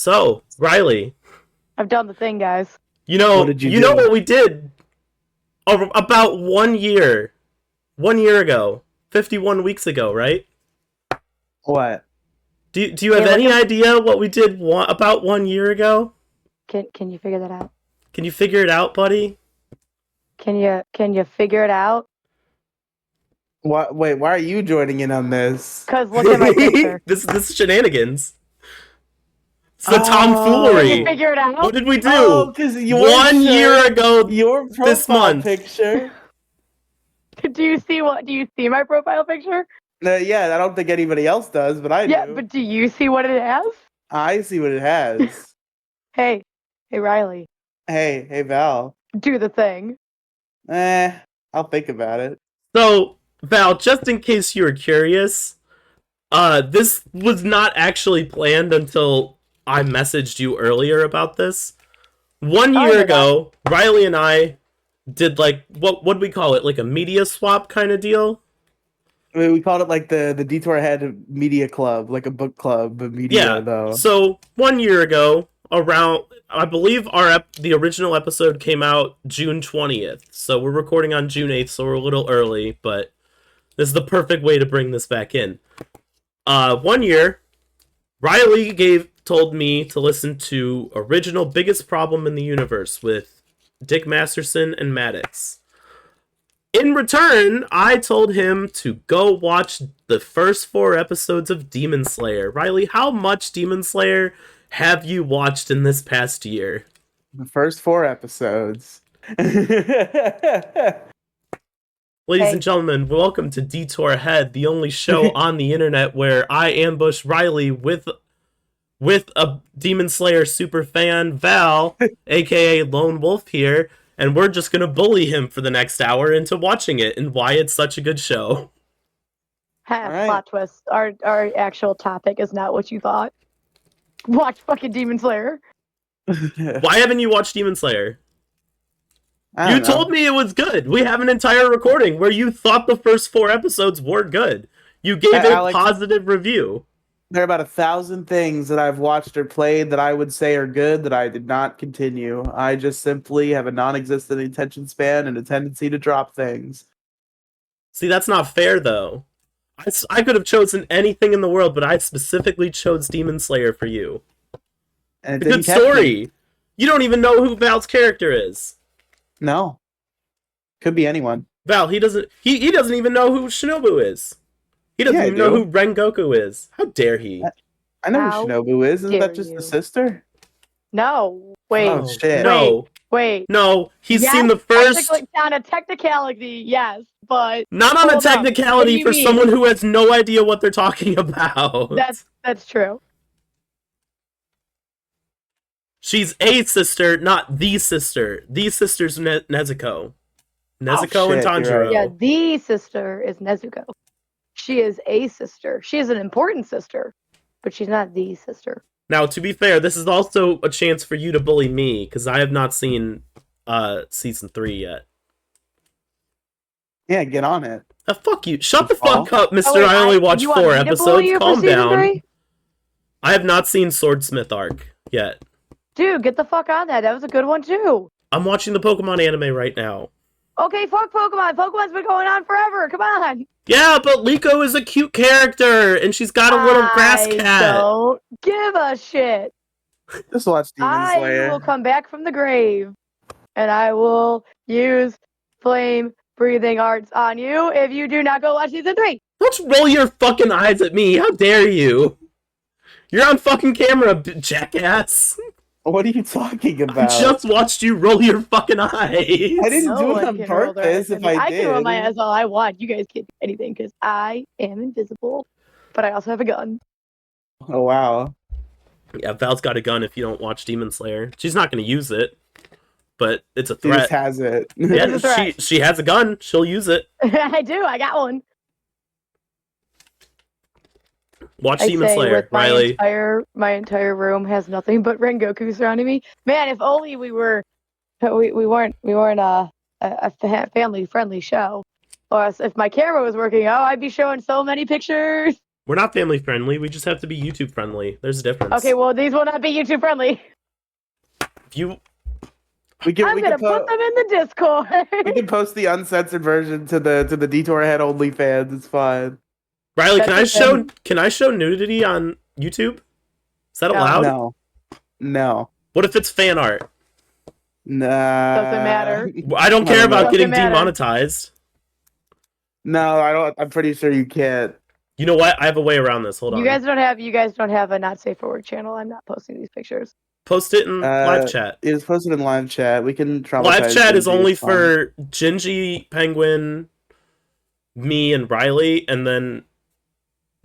So, Riely, I've done the thing, guys. What did you you know do? what we did about 1 year ago, 51 weeks ago, right? What? Do you have Hey, any idea what we did about 1 year ago? Can you figure that out? Can you figure it out, buddy? Can you figure it out? What? Wait, why are you joining in on this? Cause look at my picture. this is shenanigans. It's the Can you tomfoolery. figure it out? What did we do? Oh, because your 1 year shirt, ago your this profile month. picture. Do you see my profile picture? Yeah, I don't think anybody else does, but I Yeah, do. but do you see what it has? I see what it has. Hey, Riely, Hey, Val. do the thing. I'll think about it. So, Val, just in case you were curious, this was not actually planned until I messaged you earlier about this. 1 year ago, Riely and I did what would we call it? Like a media swap kind of deal? I mean, we called it like the Detour Head Media Club, like a book club, but media Yeah. though. So 1 year ago, around I believe the original episode came out June 20th. So we're recording on June 8th, so we're a little early, but this is the perfect way to bring this back in. 1 year, Riely told me to listen to original Biggest Problem in the Universe with Dick Masterson and Maddox. In return, I told him to go watch the first 4 episodes of Demon Slayer. Riely, how much Demon Slayer have you watched in this past year? The first 4 episodes. Ladies and gentlemen, welcome to Detour Ahead, the only show on the internet where I ambush Riely with a Demon Slayer super fan, Val, aka Lone Wolf here, and we're just gonna bully him for the next hour into watching it and why it's such a good show. Alright. Plot twist. Our actual topic is not what you thought. Watch fucking Demon Slayer. Why haven't you watched Demon Slayer? I You don't know. told me it was good. We have an entire recording where you thought the first 4 episodes were good. You gave it a Alex, positive review. there are about 1,000 things that I've watched or played that I would say are good that I did not continue. I just simply have a non-existent attention span and a tendency to drop things. See, that's not fair, though. I could have chosen anything in the world, but I specifically chose Demon Slayer for you. And A good story. You don't even know who Val's character is. No. Could be anyone. Val, he doesn't even know who Shinobu is. He doesn't Yeah, I even know do. who Rengoku is. How dare he? I know How who Shinobu is. Isn't dare that just you. the sister? No. Wait. Oh, shit. No. Wait. No, he's Yes, seen the first... on a technicality, yes, but Not on a hold up. technicality What do you for mean? someone who has no idea what they're talking about. That's true. She's a sister, not the sister. The sister's Nezuko. Nezuko and shit, you're Tanjiro. right. Yeah, the sister is Nezuko. She is a sister. She is an important sister, but she's not the sister. Now, to be fair, this is also a chance for you to bully me, because I have not seen season 3 yet. Yeah, get on it. Fuck you. Shut the Oh. fuck up, mister. Oh, wait, I only watched you want 4 me to bully episodes. you for Calm season down. 3? I have not seen Swordsmith arc yet. Dude, get the fuck on that. That was a good one too. I'm watching the Pokemon anime right now. Okay, fuck Pokemon. Pokemon's been going on forever. Come on. Yeah, but Liko is a cute character, and she's got a little grass I cat. don't give a shit. Just watch Demon I Slayer. will come back from the grave, and I will use flame breathing arts on you if you do not go watch season 3. Don't roll your fucking eyes at me. How dare you? You're on fucking camera, jackass. What are you talking I about? just watched you roll your fucking eyes. I didn't do it on can roll their purpose eyes at if me. I I did. can roll my eyes all I want. You guys can't do anything because I am invisible, but I also have a gun. Oh, wow. Yeah, Val's got a gun if you don't watch Demon Slayer. She's not going to use it, but it's a She just threat. has it. Yeah, It's a threat. she has a gun. She'll use it. I do. I got one. Watch I Demon say Slayer, with Riely. my entire room has nothing but Rengoku surrounding me. Man, if only we weren't a family friendly show. Or else if my camera was working, I'd be showing so many pictures. We're not family friendly. We just have to be YouTube friendly. There's a difference. Okay, well, these will not be YouTube friendly. If you We can I'm gonna put them in the Discord. we can post the uncensored version to the Detour Head OnlyFans. It's fine. Riley, That's can I show nudity on YouTube? Is that No. allowed? No. What if it's fan art? Nah. Doesn't matter. I don't care about Doesn't getting matter. demonetized. No, I don't. I'm pretty sure you can't. You know what? I have a way around this. Hold on. You guys don't have a not safe for work channel. I'm not posting these pictures. Post it in live chat. It is posted in live chat. We can traumatize. Live chat is Gingy, only it's fine. for Gingy, Penguin, me, and Riley, and then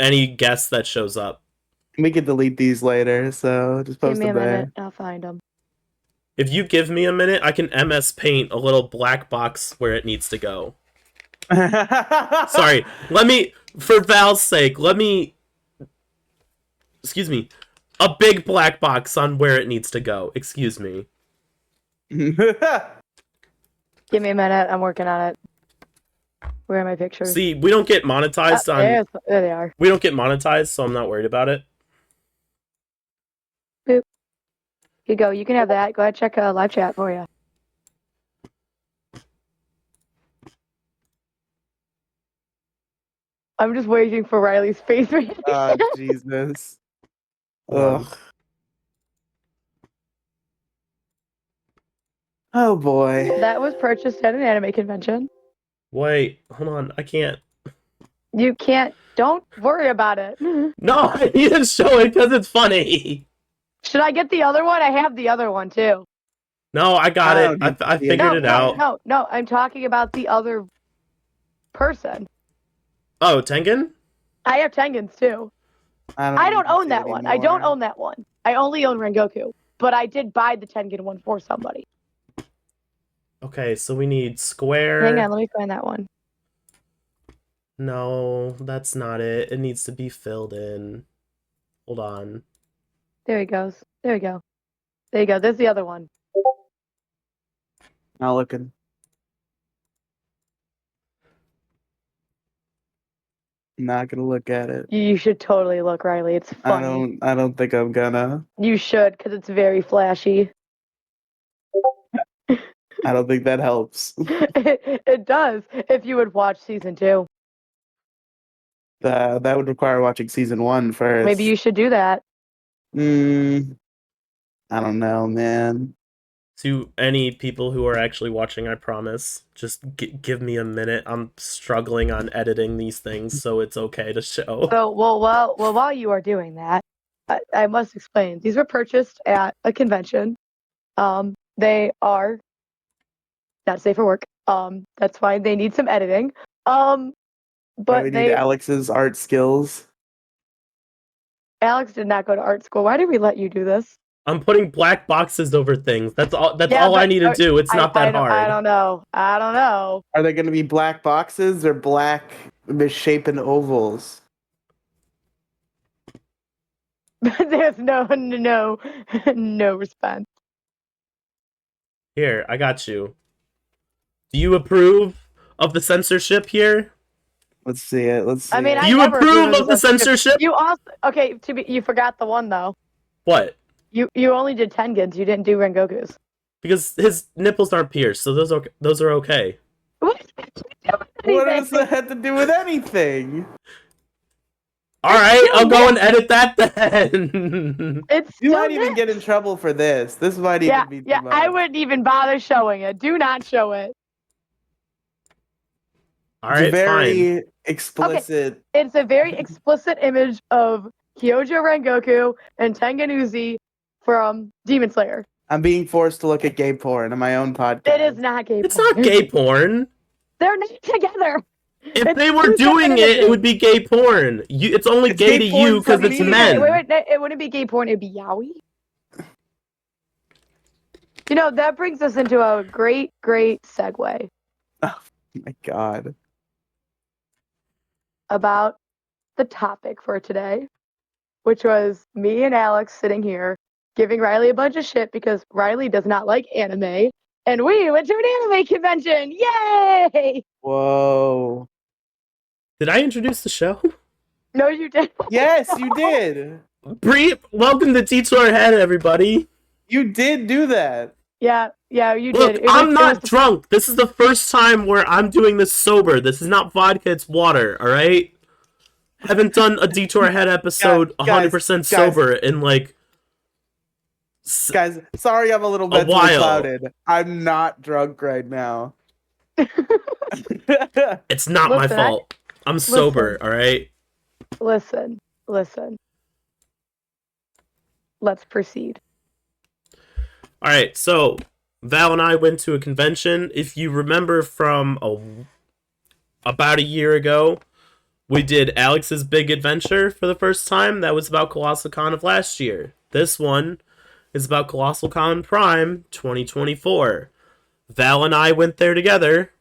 any guest that shows up. We can delete these later, so just Give post me a them there. minute. I'll find them. If you give me a minute, I can MS Paint a little black box where it needs to go. Sorry, for Val's sake, excuse me, a big black box on where it needs to go. Excuse me. Give me a minute. I'm working on it. Where are my pictures? See, we don't get monetized there they are. We don't get monetized, so I'm not worried about it. Here you go. You can have that. Go ahead, check live chat for you. I'm just waiting for Riley's face reaction. Oh, Jesus. Ugh. Oh, boy. That was purchased at an anime convention. Wait, hold on. I can't. You can't. Don't worry about it. No, I need to show it because it's funny. Should I get the other one? I have the other one too. No, I got I it. don't I figured it out. No. I'm talking about the other person. Oh, Tengen? I have Tengens too. I don't own that one. I don't own that one. I only own Rengoku. But I did buy the Tengen one for somebody. Okay, so we need square. Hang on, let me find that one. No, that's not it. It needs to be filled in. Hold on. There he goes. There we go. There you go. There's the other one. Not looking. Not gonna look at it. You should totally look, Riley. It's funny. I don't think I'm gonna. You should, because it's very flashy. I don't think that helps. It does. If you would watch season 2. That would require watching season 1 first. Maybe you should do that. I don't know, man. To any people who are actually watching, I promise, just give me a minute. I'm struggling on editing these things, so it's okay to show. So, well, while you are doing that, I must explain. These were purchased at a convention. They are not safe for work. That's why they need some editing. But we need Alex's art skills. Alex did not go to art school. Why did we let you do this? I'm putting black boxes over things. That's all I need to do. It's not that hard. I don't know. Are they going to be black boxes or black misshapen ovals? There's no response. Here, I got you. Do you approve of the censorship here? Let's see it. Let's see. I mean, it. Do you approve of the censorship? You also you forgot the one though. What? You only did Tengens. You didn't do Rengoku's. Because his nipples aren't pierced, so those are okay. What does that have to do with anything? All right, I'll go and edit that then. You might even get in trouble for this. This might even be too much. I wouldn't even bother showing it. Do not show it. All right, it's very fine. explicit. Okay. It's a very explicit image of Kyojo Rengoku and Tengen Uzi from Demon Slayer. I'm being forced to look at gay porn on my own podcast. It is not gay porn. It's not gay porn. They're not together. If they were doing it, it would be gay porn. It's only It's gay gay to porn you because for it's me. men. Wait, it wouldn't be gay porn. It'd be yaoi. You know, that brings us into a great segue. Oh my god. About the topic for today, which was me and Alex sitting here giving Riley a bunch of shit because Riley does not like anime, and we went to an anime convention. Yay! Whoa. Did I introduce the show? No, you didn't. Yes, you did. Bree, welcome to Detour Head, everybody. You did do that. Yeah, you Look, did. I'm not drunk. This is the first time where I'm doing this sober. This is not vodka, it's water, alright? Haven't done a Detour Head episode 100% sober in like Guys, sorry I'm a little a mentally while. clouded. I'm not drunk right now. It's not my Listen, fault. I'm sober, alright? Listen. Let's proceed. Alright, so Val and I went to a convention. If you remember from about a year ago, we did Alex's Big Adventure for the first time. That was about Colossalcon of last year. This one is about Colossalcon Prime 2024. Val and I went there together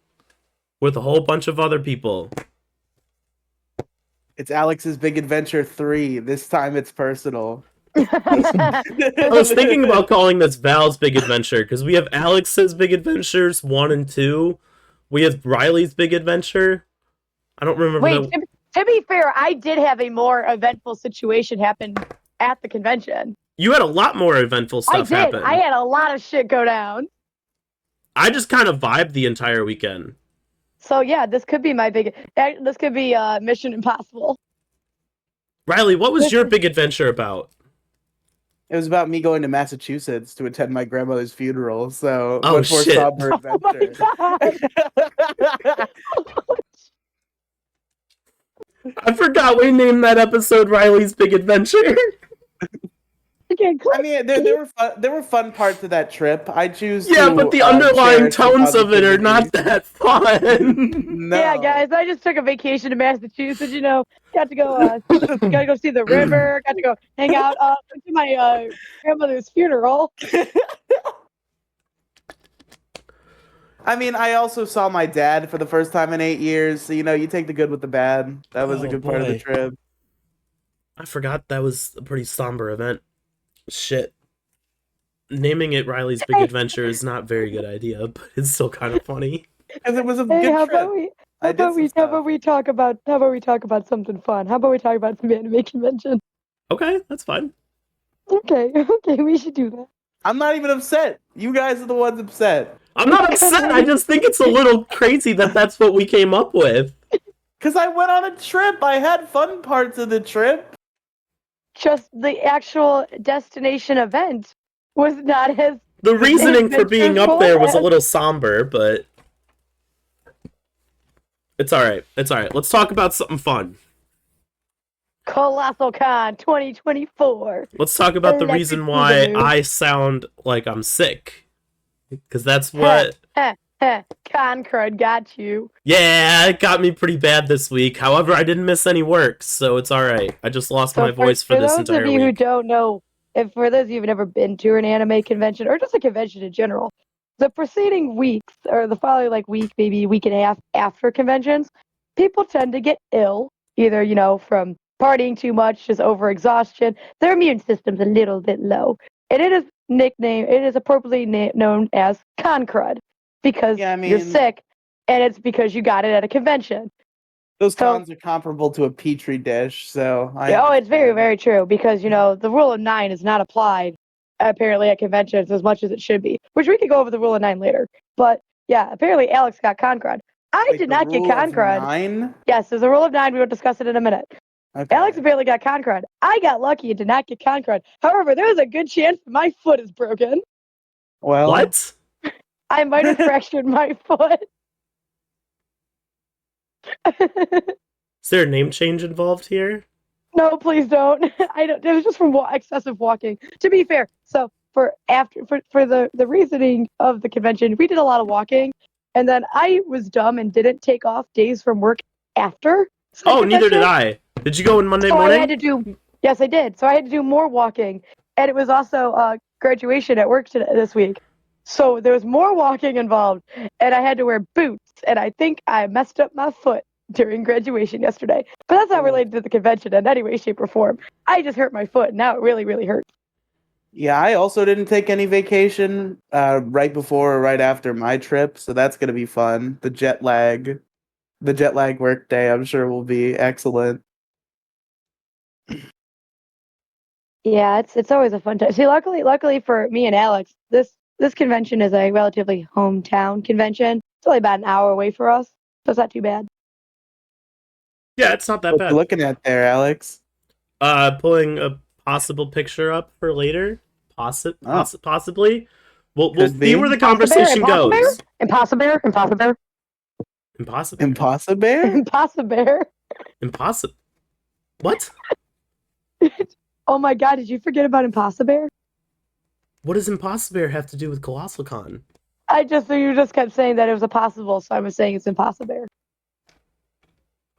with a whole bunch of other people. It's Alex's Big Adventure 3. This time it's personal. I was thinking about calling this Val's Big Adventure because we have Alex's Big Adventures 1 and 2. We have Riely's Big Adventure. I don't remember. Wait, to be fair, I did have a more eventful situation happen at the convention. You had a lot more eventful stuff happen. I had a lot of shit go down. I just kind of vibed the entire weekend. So yeah, this could be this could be Mission Impossible. Riely, what was your big adventure about? It was about me going to Massachusetts to attend my grandmother's funeral. So Oh, much more shit. somber Oh my adventure. god! I forgot we named that episode Riely's Big Adventure. I mean, there were fun parts of that trip. I choose. Yeah, to, but the underlying share some tones of it are positivity. not that fun. No. Yeah, guys, I just took a vacation to Massachusetts. You know, got to go see the river. Got to go hang out. Went to my grandmother's funeral. I mean, I also saw my dad for the first time in 8 years. So, you take the good with the bad. That was a good part of the boy. trip. I forgot that was a pretty somber event. Shit. Naming it Riely's Big Adventure is not a very good idea, but it's still kind of funny. Because it was a Hey, good how trip. about we talk about something fun? How about we talk about some anime convention? Okay, that's fine. Okay, we should do that. I'm not even upset. You guys are the ones upset. I'm not upset. I just think it's a little crazy that that's what we came up with. Because I went on a trip. I had fun parts of the trip. Just the actual destination event was not as The reasoning for being up there was a adventurous. little somber, but it's alright. It's alright. Let's talk about something fun. Colossalcon 2024. Let's talk about the Electric reason why Boogaloo. I sound like I'm sick. Because that's what... Concrud got you. Yeah, it got me pretty bad this week. However, I didn't miss any work, so it's alright. I just lost my voice for this entire those of you who week. don't know, if for those of you who've never been to an anime convention or just a convention in general, the preceding weeks or the following week, maybe week and a half after conventions, people tend to get ill, either from partying too much, just overexhaustion. Their immune system's a little bit low, and it is appropriately known as concrud because you're sick, and it's because you got it at a convention. Those cons are comparable to a petri dish, so it's very, very true because the rule of 9 is not applied apparently at conventions as much as it should be, which we could go over the rule of 9 later. But yeah, apparently Alex got concrud. I did not get concrud. 9? Yes, there's a rule of 9. We will discuss it in a minute. Okay. Alex apparently got concrud. I got lucky and did not get concrud. However, there is a good chance that my foot is broken. Well, What? I might have fractured my foot. Is there a name change involved here? No, please don't. I don't. It was just from excessive walking. To be fair, so for the reasoning of the convention, we did a lot of walking, and then I was dumb and didn't take off days from work after. Oh, neither did I. Did you go on Monday So morning? I had to do. Yes, I did. So I had to do more walking, and it was also graduation at work this week. So there was more walking involved, and I had to wear boots, and I think I messed up my foot during graduation yesterday. But that's not related to the convention in any way, shape, or form. I just hurt my foot, and now it really, really hurts. Yeah, I also didn't take any vacation right before or right after my trip, so that's going to be fun. The jet lag work day, I'm sure will be excellent. Yeah, it's always a fun time. See, luckily for me and Alex, this convention is a relatively hometown convention. It's only about an hour away for us, so it's not too bad. Yeah, it's not that What you bad. looking at there, Alex? Pulling a possible picture up for later. Oh, Possibly. We'll could see be. where the conversation goes. Impossible, Impossible. Impossible. Impossible. What? Oh my God, did you forget about Impossible? What does Impossible have to do with Colossalcon? You just kept saying that it was impossible, so I was saying it's Impossible.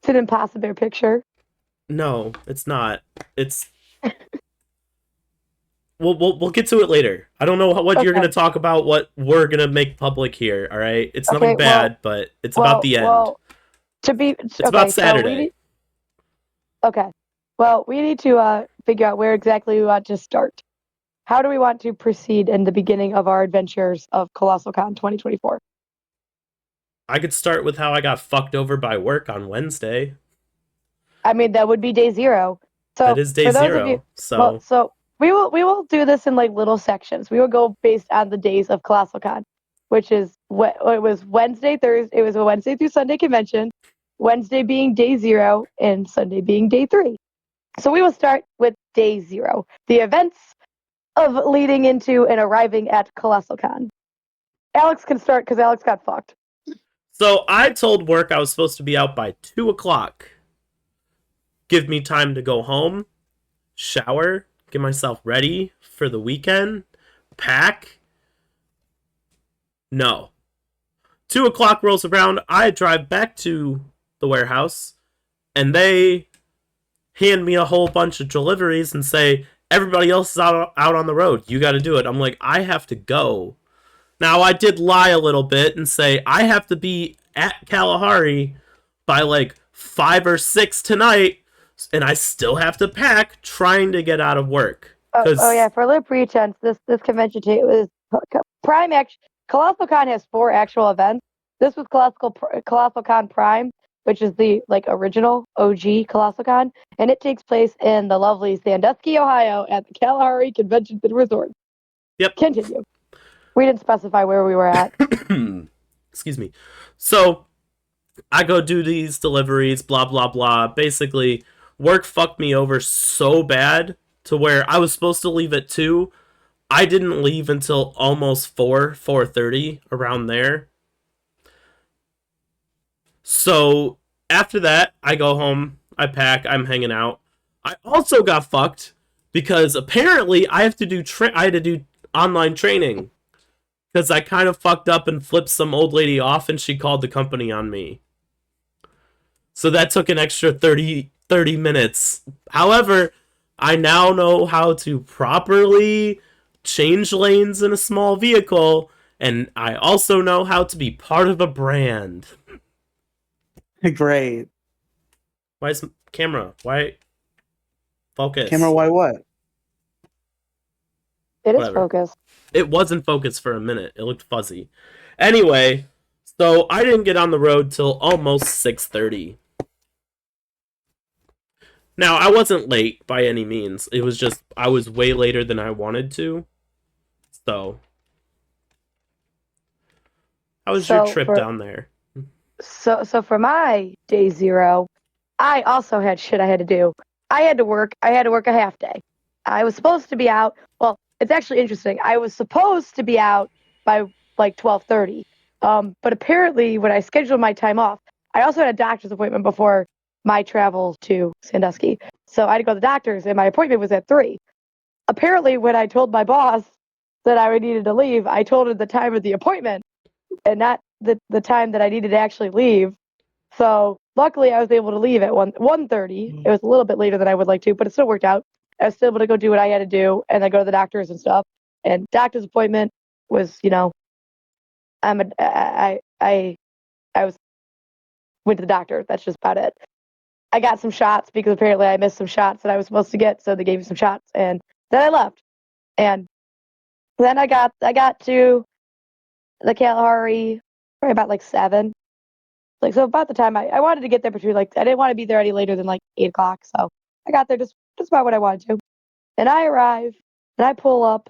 It's an Impossible picture. No, it's not. It's. We'll get to it later. I don't know what you're Okay. gonna talk about. What we're gonna make public here. All right, it's nothing bad, but it's about the end. Well, it's about Saturday. We need to figure out where exactly we want to start. How do we want to proceed in the beginning of our adventures of Colossalcon 2024? I could start with how I got fucked over by work on Wednesday. I mean, that would be day 0. So That is day for those 0. of you, So so we will do this in like little sections. We will go based on the days of Colossalcon, which is it was Wednesday, Thursday. It was a Wednesday through Sunday convention. Wednesday being day 0 and Sunday being day 3. So we will start with day 0, the events of leading into and arriving at Colossalcon. Alex can start because Alex got fucked. So I told work I was supposed to be out by 2 o'clock. Give me time to go home, shower, get myself ready for the weekend, pack. No. 2 o'clock rolls around, I drive back to the warehouse, and they hand me a whole bunch of deliveries and say, everybody else is out on the road. You got to do it. I'm like, I have to go. Now, I did lie a little bit and say, I have to be at Kalahari by like 5 or 6 tonight, and I still have to pack trying to get out of work. Oh yeah, for a little pretense, this convention was Prime. Colossalcon has 4 actual events. This was Colossalcon Prime, which is the like original OG Colossalcon, and it takes place in the lovely Sandusky, Ohio, at the Kalahari Convention and Resort. Yep. Continue. We didn't specify where we were at. Excuse me. So I go do these deliveries, blah blah blah. Basically, work fucked me over so bad to where I was supposed to leave at 2. I didn't leave until almost 4:30, around there. So after that, I go home, I pack, I'm hanging out. I also got fucked because apparently I had to do online training because I kind of fucked up and flipped some old lady off, and she called the company on me. So that took an extra 30 minutes. However, I now know how to properly change lanes in a small vehicle, and I also know how to be part of a brand. Great. Why is camera? Why focus? Camera, why what? It is Whatever. focused. It wasn't focused for a minute. It looked fuzzy. Anyway, so I didn't get on the road till almost 6:30. Now, I wasn't late by any means. It was just I was way later than I wanted to. So, how was your trip down there? So for my day 0, I also had shit I had to do. I had to work a half day. I was supposed to be out. Well, it's actually interesting. I was supposed to be out by like 12:30. But apparently when I scheduled my time off, I also had a doctor's appointment before my travel to Sandusky. So I had to go to the doctor's, and my appointment was at 3. Apparently, when I told my boss that I needed to leave, I told her the time of the appointment and not the time that I needed to actually leave. So luckily, I was able to leave at 1:30. It was a little bit later than I would like to, but it still worked out. I was still able to go do what I had to do and then go to the doctors and stuff. And doctor's appointment was, I went to the doctor. That's just about it. I got some shots because apparently I missed some shots that I was supposed to get, so they gave me some shots, and then I left. And then I got to the Kalahari probably about like 7. So about the time I wanted to get there between I didn't want to be there any later than like 8 o'clock. So I got there just just about what I wanted to. And I arrive, and I pull up,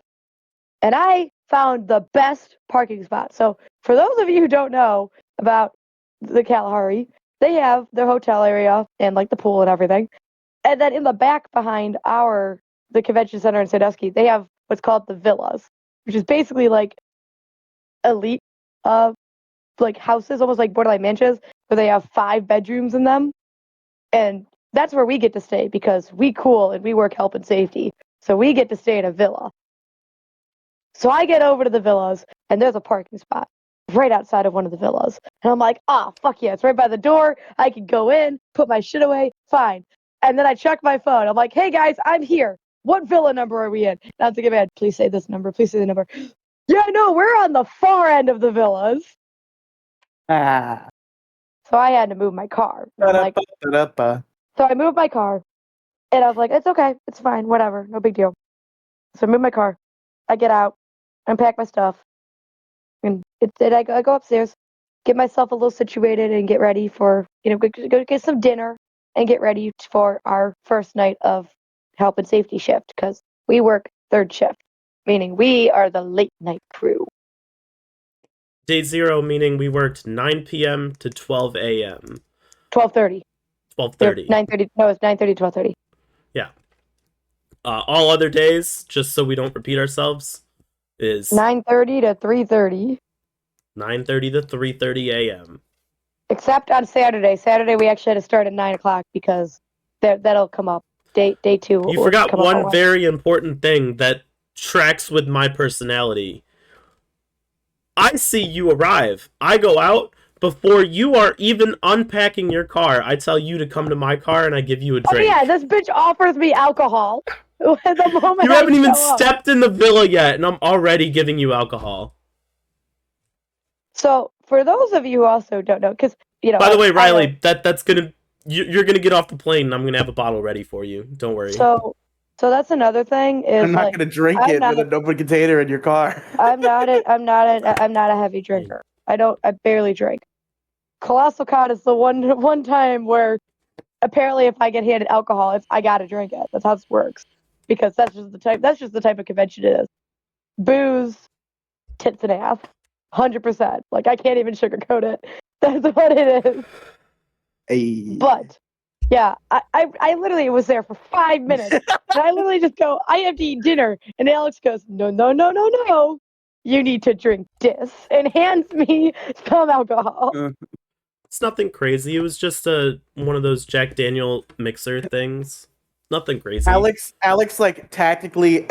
and I found the best parking spot. So for those of you who don't know about the Kalahari, they have their hotel area and like the pool and everything. And then in the back behind the convention center in Sandusky, they have what's called the villas, which is basically like elite like houses, almost like borderline mansions, where they have 5 bedrooms in them. And that's where we get to stay because we cool and we work health and safety. So we get to stay in a villa. So I get over to the villas and there's a parking spot right outside of one of the villas. And I'm like, fuck yeah, it's right by the door. I can go in, put my shit away, fine. And then I check my phone. I'm like, hey guys, I'm here. What villa number are we in? And I'm thinking, man, please say this number. Please say the number. Yeah, no, we're on the far end of the villas. Ah. So I had to move my car. I'm like, so I moved my car, and I was like, it's okay, it's fine, whatever, no big deal. So I move my car. I get out, unpack my stuff, and I go upstairs, get myself a little situated, and get ready for go get some dinner and get ready for our first night of health and safety shift because we work 3rd shift, meaning we are the late night crew. Day 0 meaning we worked 9 p.m. to 12 a.m. 12:30. 12:30. 9:30. No, it's 9:30 to 12:30. Yeah. All other days, just so we don't repeat ourselves, is 9:30 to 3:30. 9:30 to 3:30 a.m. Except on Saturday. Saturday we actually had to start at 9 o'clock because that'll come up. Day 2. You forgot one very important thing that tracks with my personality. I see you arrive. I go out. Before you are even unpacking your car, I tell you to come to my car and I give you a drink. Oh yeah, this bitch offers me alcohol. The moment you haven't even show up. stepped in the villa yet, and I'm already giving you alcohol. So, for those of you who also don't know, because, By the way, Riely, that's gonna... You're gonna get off the plane, and I'm gonna have a bottle ready for you. Don't worry. So that's another thing is I'm not gonna drink it with an open container in your car. I'm not a heavy drinker. I barely drink. Colossalcon is the one time where apparently if I get handed alcohol, I gotta drink it. That's how this works. Because that's just the type of convention it is. Booze, tits and ass. 100%. Like I can't even sugarcoat it. That's what it is. Hey. But yeah, I literally was there for 5 minutes. And I literally just go, I have to eat dinner. And Alex goes, no. You need to drink this. And hands me some alcohol. It's nothing crazy. It was just one of those Jack Daniel mixer things. Nothing crazy. Alex, like tactically,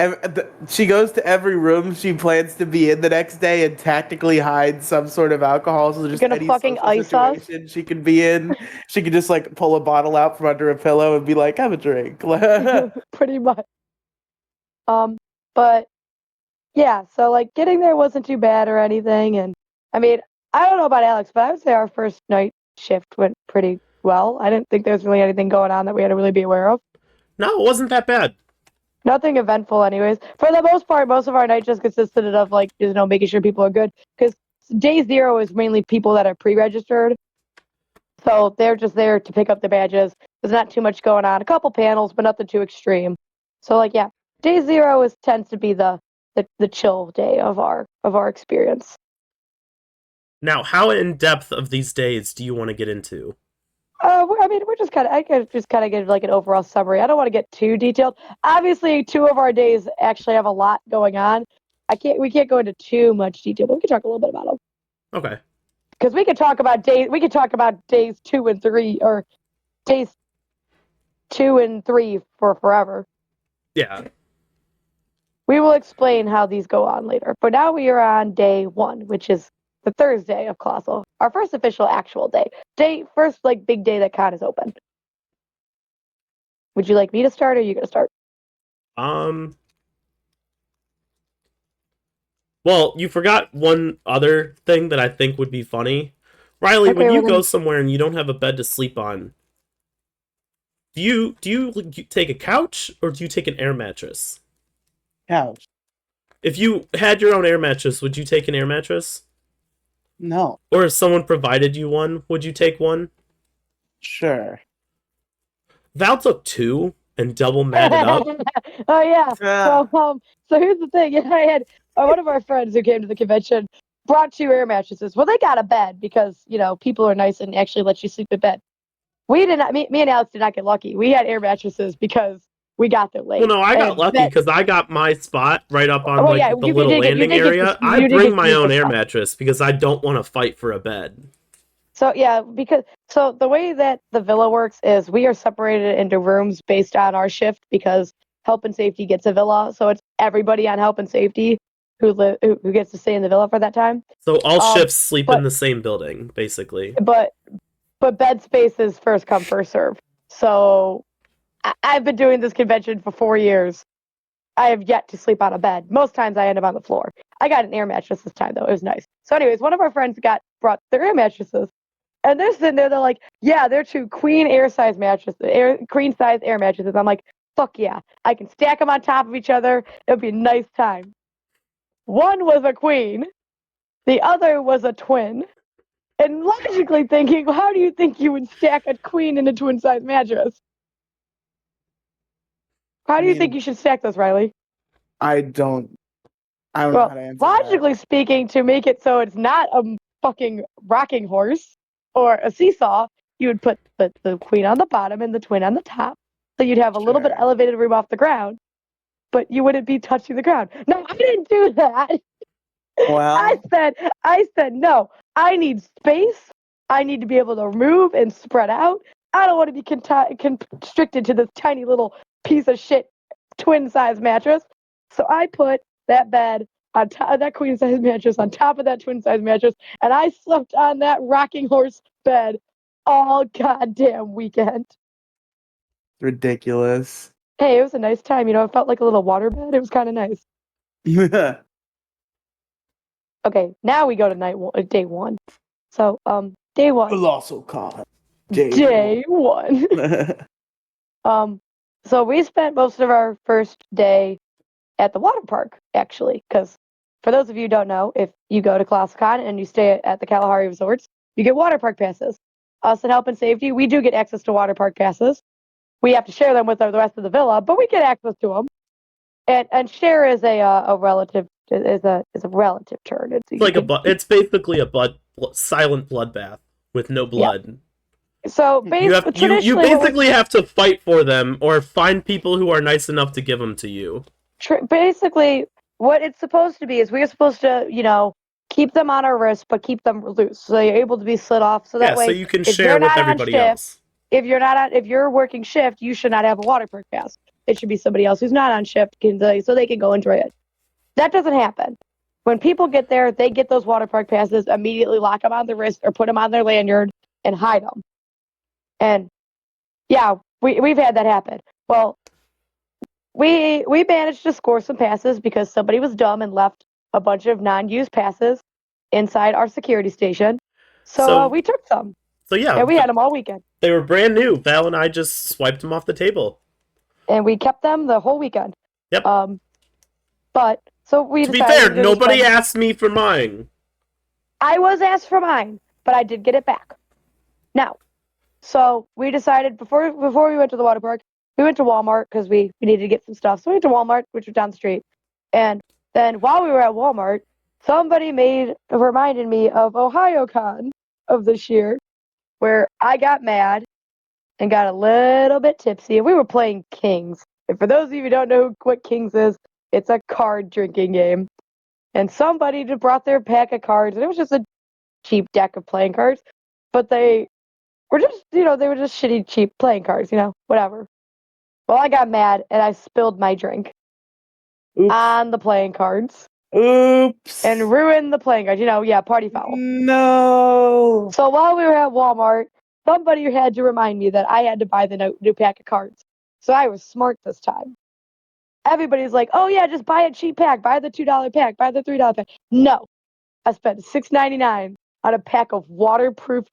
she goes to every room she plans to be in the next day and tactically hides some sort of alcohol. So just gonna fucking ice us. She could be in, she could just like pull a bottle out from under a pillow and be like, "Have a drink." Pretty much. But yeah, so like getting there wasn't too bad or anything, and I mean, I don't know about Alex, but I would say our first night shift went pretty well. I didn't think there was really anything going on that we had to really be aware of. No, it wasn't that bad. Nothing eventful anyways. For the most part, most of our night just consisted of like, making sure people are good. Because day 0 is mainly people that are pre-registered. So they're just there to pick up the badges. There's not too much going on. A couple panels, but nothing too extreme. So like, yeah, day 0 tends to be the chill day of our experience. Now, how in depth of these days do you want to get into? I mean, I could just kind of give like an overall summary. I don't want to get too detailed. Obviously, 2 of our days actually have a lot going on. We can't go into too much detail, but we can talk a little bit about them. Okay. Because we could talk about days 2 and 3, or days 2 and 3 for forever. Yeah. We will explain how these go on later. But now we are on day 1, which is the Thursday of Colossal. Our first official actual day. First like big day that con is open. Would you like me to start, or are you gonna start? Well, you forgot one other thing that I think would be funny. Riely, when you go somewhere and you don't have a bed to sleep on, do you take a couch or do you take an air mattress? Couch. If you had your own air mattress, would you take an air mattress? No. Or if someone provided you one, would you take one? Sure. Val took 2, and double matted up. Oh yeah. Ah. So here's the thing. I had one of our friends who came to the convention brought 2 air mattresses. Well, they got a bed because people are nice and actually let you sleep in bed. We did not. Me and Alex did not get lucky. We had air mattresses because we got there late. Well, no, I got And lucky because I got my spot right up on well, yeah, the you little did landing get area. I you did bring get my own air spot. mattress because I don't want to fight for a bed. So yeah, so the way that the villa works is we are separated into rooms based on our shift because health and safety gets a villa, so it's everybody on health and safety who gets to stay in the villa for that time. So all shifts sleep in but the same building, basically. but bed space is first come first serve. So I've been doing this convention for 4 years. I have yet to sleep on a bed. Most times I end up on the floor. I got an air mattress this time though. It was nice. So anyways, one of our friends brought their air mattresses. And they're sitting there, they're like, yeah, they're 2 queen size air mattresses. I'm like, fuck yeah. I can stack them on top of each other. It'll be a nice time. One was a queen. The other was a twin. And logically thinking, how do you think you would stack a queen in a twin size mattress? How do you think you should stack those, Riely? I don't know how to answer logically speaking, to make it so it's not a fucking rocking horse or a seesaw, you would put the queen on the bottom and the twin on the top. So you'd have a little bit elevated room off the ground, but you wouldn't be touching the ground. No, I didn't do that. Well, I said no. I need space. I need to be able to move and spread out. I don't want to be constricted to this tiny little piece of shit twin size mattress. So I put that bed on top of that queen size mattress on top of that twin size mattress, and I slept on that rocking horse bed all goddamn weekend. ridiculous. Hey, it was a nice time. It felt like a little water bed. It was kind of nice. Okay, now we go to day 1. So, day 1. Colossalcon. Day 1. So we spent most of our first day at the water park, actually, because for those of you who don't know, if you go to Colossalcon and you stay at the Kalahari Resorts, you get water park passes. Us at Health and Safety, we do get access to water park passes. We have to share them with the rest of the villa, but we get access to them. And share is a relative term. It's basically a silent bloodbath with no blood. Yeah. So you basically have to fight for them or find people who are nice enough to give them to you. Basically, what it's supposed to be is we're supposed to, keep them on our wrist, but keep them loose, so you're able to be slid off. So that way, so you can share with everybody else. If you're working shift, you should not have a water park pass. It should be somebody else who's not on shift, so they can go enjoy it. That doesn't happen. When people get there, they get those water park passes, immediately lock them on their wrist or put them on their lanyard and hide them. And yeah, we've had that happen. Well, we managed to score some passes because somebody was dumb and left a bunch of non-used passes inside our security station. So we took some. So yeah, and we had them all weekend. They were brand new. Val and I just swiped them off the table. And we kept them the whole weekend. Yep. But so we. To be fair, nobody asked me for mine. I was asked for mine, but I did get it back. Now, so we decided before we went to the water park, we went to Walmart because we needed to get some stuff. So we went to Walmart, which was down the street. And then while we were at Walmart, somebody reminded me of OhioCon of this year, where I got mad and got a little bit tipsy, and we were playing Kings. And for those of you who don't know what Kings is, it's a card drinking game. And somebody just brought their pack of cards, and it was just a cheap deck of playing cards. But they were just, they were just shitty, cheap playing cards, whatever. Well, I got mad, and I spilled my drink on the playing cards. Oops. And ruined the playing cards. Party foul. No. So while we were at Walmart, somebody had to remind me that I had to buy the new pack of cards. So I was smart this time. Everybody's like, oh yeah, just buy a cheap pack. Buy the $2 pack. Buy the $3 pack. No. I spent $6.99 on a pack of waterproof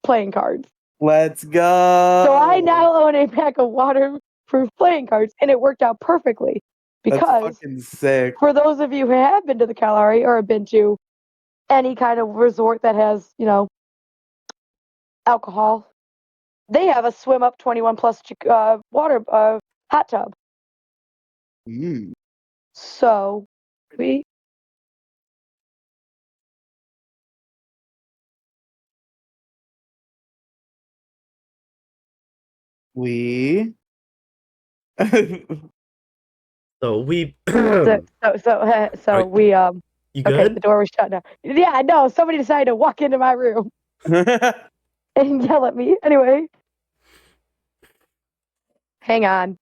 playing cards. Let's go. So I now own a pack of waterproof playing cards, and it worked out perfectly. Because that's fucking sick. For those of you who have been to the Kalahari or have been to any kind of resort that has, alcohol, they have a swim up 21 plus water hot tub. Mm. So we We. So we. so Are we you okay, the good? door was shut now. Yeah, no, somebody decided to walk into my room and yell at me. Anyway, hang on.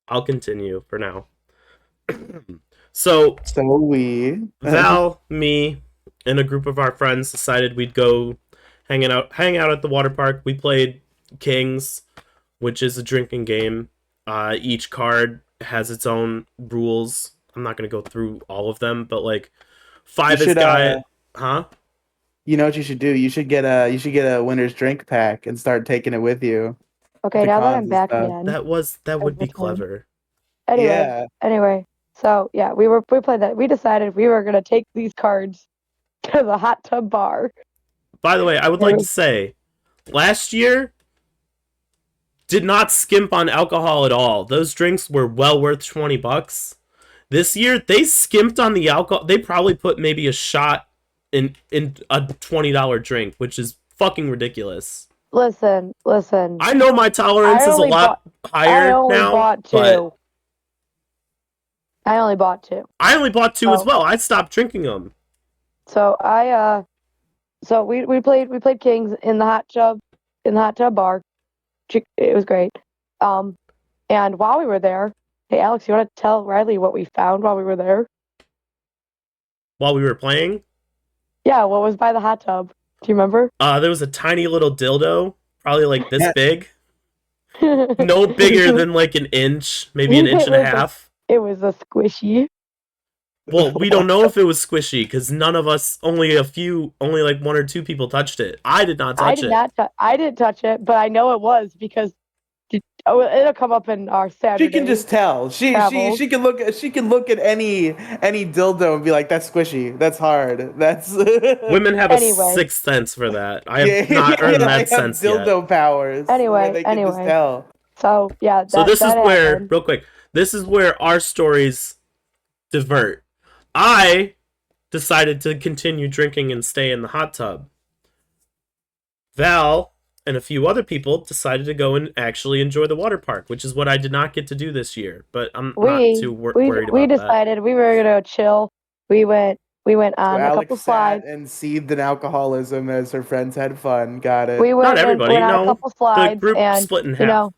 I'll continue for now. So So we. Val, me, and a group of our friends decided we'd go hang out at the water park. We played Kings, which is a drinking game. Each card has its own rules. I'm not gonna go through all of them, but like You five is should guy, huh? you know what you should do? You should get a winner's drink pack and start taking it with you Okay, to now that cons I'm and back stuff. again. That would be That's fine. clever. Anyway, Yeah. so yeah, we played that. We decided we were gonna take these cards to the hot tub bar. By the way, I would like to say, last year did not skimp on alcohol at all. Those drinks were well worth $20. This year they skimped on the alcohol. They probably put maybe a shot in a $20 drink, which is fucking ridiculous. Listen. I know my tolerance is a lot higher now, but I only bought two. I only bought two as well. I stopped drinking them. So so we played Kings in the hot tub bar. It was great. And while we were there, hey Alex, you want to tell Riely what we found while we were there? While we were playing? Yeah, what was by the hot tub? Do you remember? There was a tiny little dildo, probably like this big. No bigger than like an inch, maybe an inch and a half. It was a squishy. Well, we don't know if it was squishy because none of us, only like one or two people touched it. I did not touch it. I didn't touch it, but I know it was because it'll come up in our Saturday. She can just tell. She can look at any dildo and be like, "That's squishy. That's hard. That's." Women have a sixth sense for that. I have not earned that sense yet. Dildo powers. Anyway, they can just tell. So yeah. So this is where, real quick, this is where our stories divert. I decided to continue drinking and stay in the hot tub. Val and a few other people decided to go and actually enjoy the water park, which is what I did not get to do this year. But I'm not too worried about that. We decided we were gonna chill. We went on a couple slides and seethed in alcoholism as her friends had fun. Got it. We went, not everybody. went on a couple slides, the group and split in half. You know,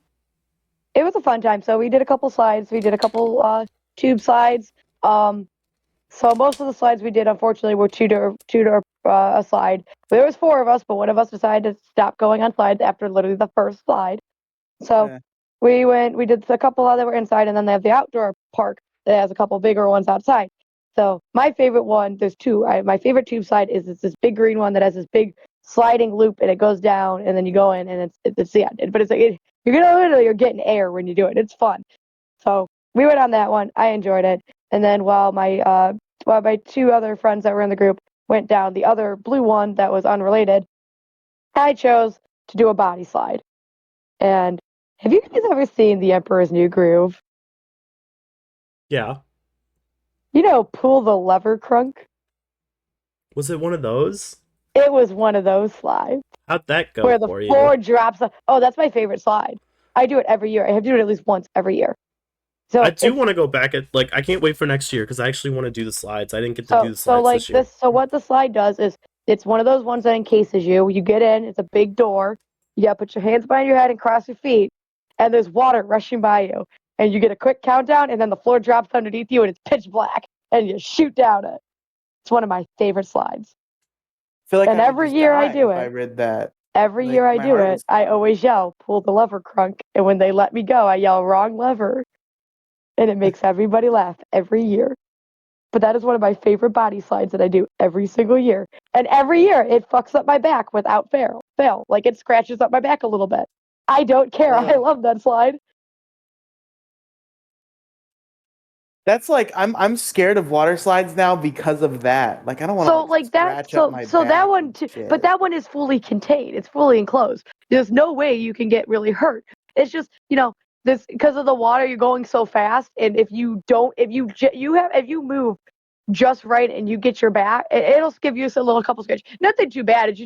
it was a fun time. So we did a couple slides. We did a couple tube slides. So most of the slides we did, unfortunately, were two to a slide. There was four of us, but one of us decided to stop going on slides after literally the first slide. So we did a couple that were inside, and then they have the outdoor park that has a couple bigger ones outside. So my favorite one, there's two. My favorite tube slide is this big green one that has this big sliding loop, and it goes down, and then you go in, and it's the end. But it's like you're getting air when you do it. It's fun. So we went on that one. I enjoyed it. And then while my two other friends that were in the group went down the other blue one that was unrelated, I chose to do a body slide. And have you guys ever seen The Emperor's New Groove? Yeah. You know, pull the lever crunk? Was it one of those? It was one of those slides. How'd that go where the for floor you? drops. Oh, that's my favorite slide. I do it every year. I have to do it at least once every year. So I do want to go back I can't wait for next year because I actually want to do the slides. I didn't get to do the slides this year. So what the slide does is it's one of those ones that encases you. You get in, it's a big door. You gotta put your hands behind your head and cross your feet, and there's water rushing by you. And you get a quick countdown, and then the floor drops underneath you, and it's pitch black, and you shoot down it. It's one of my favorite slides. I feel like and every year I do it. I read that. Every year I do it, I always yell, pull the lever crunk. And when they let me go, I yell, wrong lever. And it makes everybody laugh every year. But that is one of my favorite body slides that I do every single year. And every year it fucks up my back without fail. Like it scratches up my back a little bit. I don't care. I love that slide. That's like I'm scared of water slides now because of that. Like I don't want to So like that, scratch up my so that back one and too, shit. but that one is fully contained. It's fully enclosed. There's no way you can get really hurt. It's just this because of the water. You're going so fast, and if you don't, if you move just right and you get your back, it'll give you a little couple scratch. Nothing too bad. It's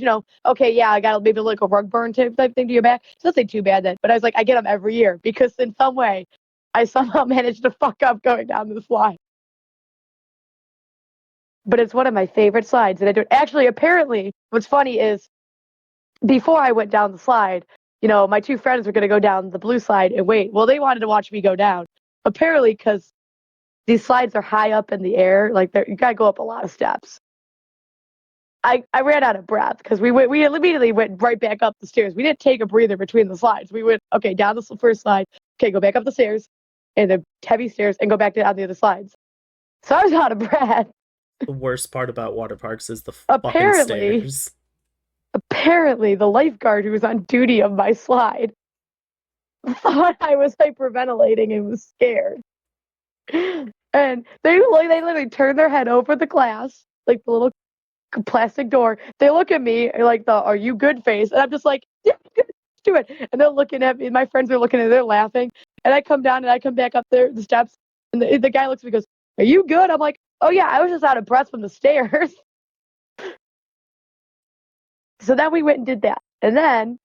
okay, yeah, I got maybe like a rug burn type thing to your back. It's nothing too bad then. But I was like, I get them every year because in some way, I somehow managed to fuck up going down the slide. But it's one of my favorite slides. And I do actually, apparently, what's funny is before I went down the slide, my two friends were going to go down the blue slide and wait. Well, they wanted to watch me go down. Apparently, because these slides are high up in the air, like you got to go up a lot of steps. I ran out of breath because we immediately went right back up the stairs. We didn't take a breather between the slides. We went, okay, down the first slide. Okay, go back up the stairs and the heavy stairs and go back down the other slides. So I was out of breath. The worst part about water parks is the fucking Apparently, stairs. Apparently, the lifeguard who was on duty of my slide thought I was hyperventilating and was scared. And they literally turned their head over the glass, like the little plastic door. They look at me like "Are you good?" face, and I'm just like, "Yeah, good, let's do it." And they're looking at me. My friends are looking at me. They're laughing. And I come down and I come back up the steps, and the guy looks at me and goes, "Are you good?" I'm like, "Oh yeah, I was just out of breath from the stairs." So then we went and did that. And then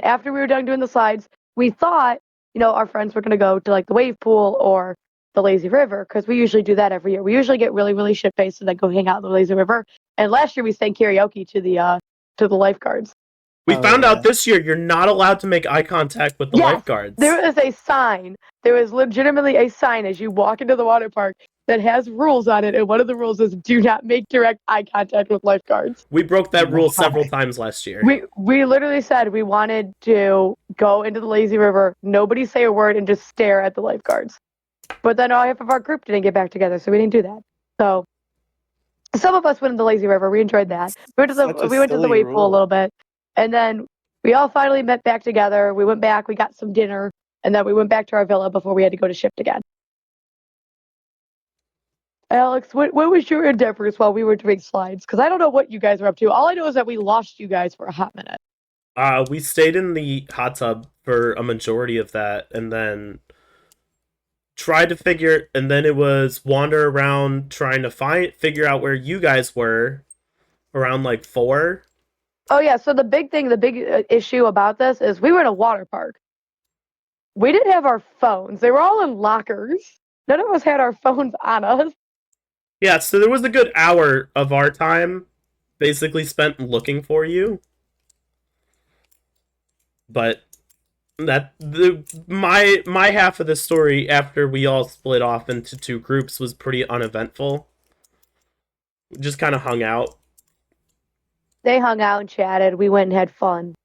after we were done doing the slides, we thought, our friends were going to go to like the wave pool or the lazy river because we usually do that every year. We usually get really, really shit faced and then go hang out in the lazy river. And last year we sang karaoke to the lifeguards. We found out this year you're not allowed to make eye contact with the lifeguards. There is a sign. There is legitimately a sign as you walk into the water park that has rules on it, and one of the rules is do not make direct eye contact with lifeguards. We broke that rule several times last year. We literally said we wanted to go into the lazy river, nobody say a word, and just stare at the lifeguards. But then half of our group didn't get back together, so we didn't do that. So some of us went in the lazy river. We enjoyed that. We went to the wave pool a little bit, and then we all finally met back together. We went back, we got some dinner, and then we went back to our villa before we had to go to shift again. Alex, what was your endeavors while we were doing slides? Because I don't know what you guys were up to. All I know is that we lost you guys for a hot minute. We stayed in the hot tub for a majority of that, and then tried to figure, and then it was wander around trying to figure out where you guys were around like 4. Oh yeah, so the big issue about this is we were in a water park. We didn't have our phones. They were all in lockers. None of us had our phones on us. Yeah, so there was a good hour of our time basically spent looking for you. But my half of the story after we all split off into 2 groups was pretty uneventful. We just kind of hung out. They hung out and chatted. We went and had fun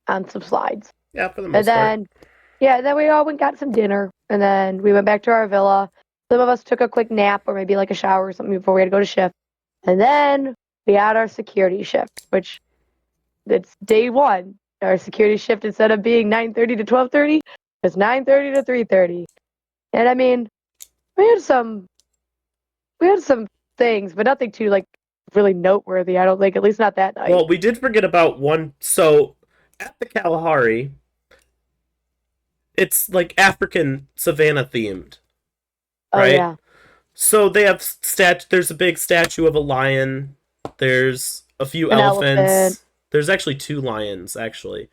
on some slides. Yeah, for the most part. Then we all went and got some dinner, and then we went back to our villa. Some of us took a quick nap or maybe like a shower or something before we had to go to shift. And then we had our security shift, which it's day 1. Our security shift, instead of being 9:30 to 12:30, it's 9:30 to 3:30. And I mean, we had some things, but nothing too like really noteworthy. I don't think, at least not that night. Well, we did forget about one. So at the Kalahari, it's like African savannah themed. Right? Oh yeah. So they have there's a big statue of a lion. There's a few elephants. Elephant. There's actually 2 lions, actually.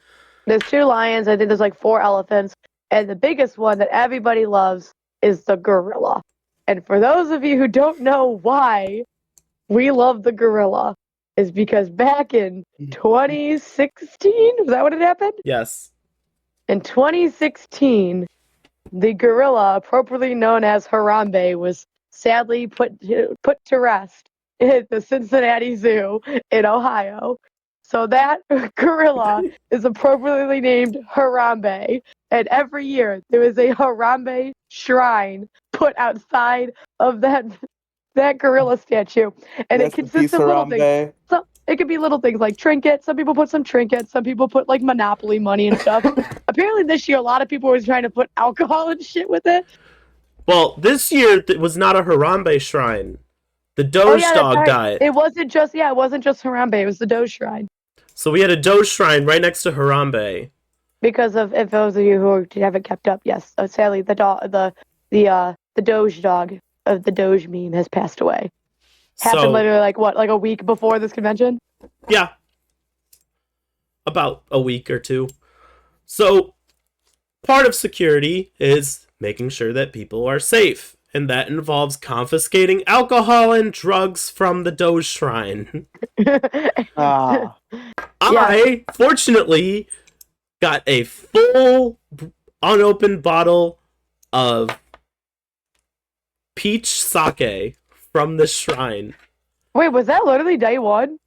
There's 2 lions. I think there's like 4 elephants. And the biggest one that everybody loves is the gorilla. And for those of you who don't know why we love the gorilla, is because back in 2016, was that what had happened? Yes. In 2016, the gorilla, appropriately known as Harambe, was sadly put to rest at the Cincinnati Zoo in Ohio. So that gorilla is appropriately named Harambe, and every year there is a Harambe shrine put outside of that gorilla statue, and it consists of little things. So it could be little things like trinkets. Some people put some trinkets. Some people put like Monopoly money and stuff. Apparently this year a lot of people were trying to put alcohol and shit with it. Well, this year was not a Harambe shrine. The Oh Doge yeah, that's dog right. died. It wasn't just Harambe. It was the Doge Shrine. So we had a Doge shrine right next to Harambe. Because of if those of you who haven't kept up, yes, sadly the Doge dog of the Doge meme has passed away. Happened So literally like a week before this convention. yeah, about a week or two. So part of security is making sure that people are safe, and that involves confiscating alcohol and drugs from the Doge shrine. Ah, I fortunately got a full unopened bottle of peach sake from the shrine. Wait, was that literally day one?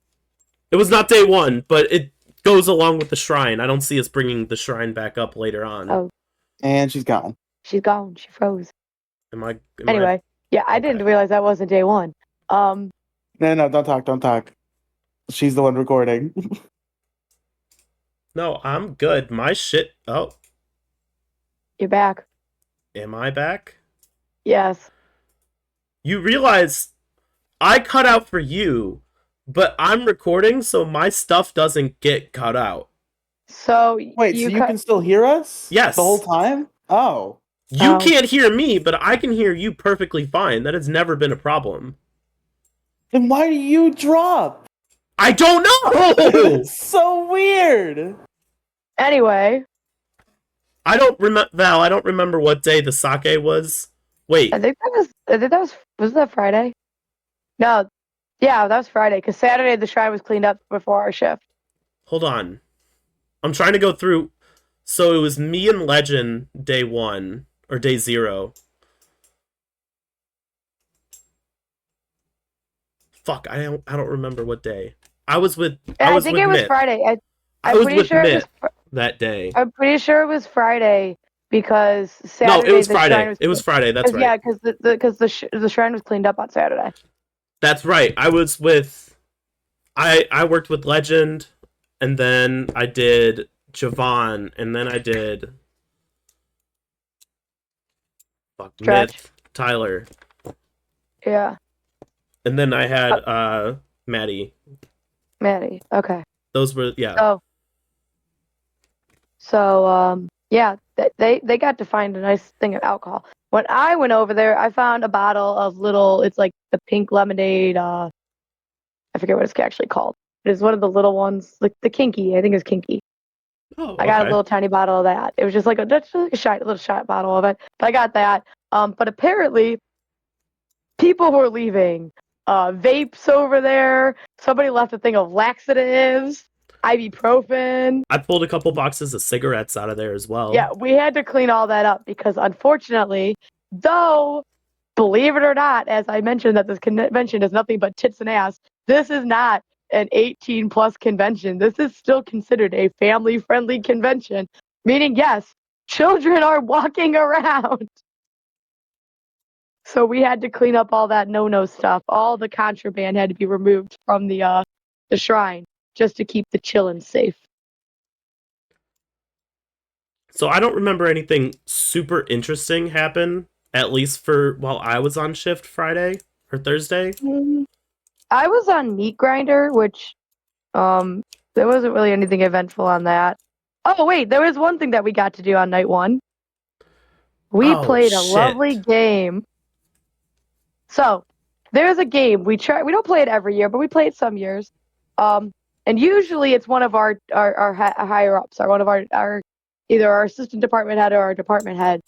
It was not day one, but it goes along with the shrine. I don't see us bringing the shrine back up later on. Oh, and she's gone. she's gone. She froze. Am Anyway, yeah, I didn't Okay. realize that wasn't day one. No, don't talk. She's the one recording. No, I'm good. My shit. Oh, You're back. am I back? Yes. You realize I cut out for you, but I'm recording, so my stuff doesn't get cut out. So Wait, so you can still hear us? Yes. The whole time? Oh. You Oh. can't hear me, but I can hear you perfectly fine. That has never been a problem. Then why do you drop? I don't know! It's so weird. Anyway, I don't remember, Val, I don't remember what day the sake was. Wait, I think that was that Friday? No. Yeah, that was Friday, because Saturday the shrine was cleaned up before our shift. hold on. I'm trying to go through. So it was me and Legend day 1, or day 0. Fuck, I don't remember what day. I was with I think it was Mitt. Friday. I I'm was pretty with sure Mitt that day. I'm pretty sure it was Friday because No, Saturday it was the shrine Friday. was It was Friday. That's right. Yeah, because the shrine was cleaned up on Saturday. That's right. I was with. I worked with Legend, and then I did Javon, and then I did. Fuck, Stretch. Myth, Tyler, Yeah, and then I had Maddie. Maddie. Okay. Those were yeah. Yeah, they got to find a nice thing of alcohol. When I went over there, I found a bottle of it's like the pink lemonade. I forget what it's actually called. It is one of the little ones, like the kinky. I think it's kinky. Oh, I got a okay. little tiny bottle of that. It was just like a little shot bottle of it. But I got that. But apparently, people were leaving vapes over there. Somebody left a thing of laxatives, ibuprofen. I pulled a couple boxes of cigarettes out of there as well. Yeah, we had to clean all that up because unfortunately, though, believe it or not, as I mentioned that this convention is nothing but tits and ass, this is not an 18 plus convention. This is still considered a family friendly convention, meaning, yes, children are walking around. So we had to clean up all that no stuff. All the contraband had to be removed from the shrine just to keep the chillin' safe. So I don't remember anything super interesting happen, at least for while I was on shift Friday or Thursday. I was on Meat Grinder, which there wasn't really anything eventful on that. Oh wait, there was one thing that we got to do on night 1. We played a lovely game. So there's a game we don't play it every year, but we play it some years. And usually it's one of our higher ups, or one of our either our assistant department head or our department head,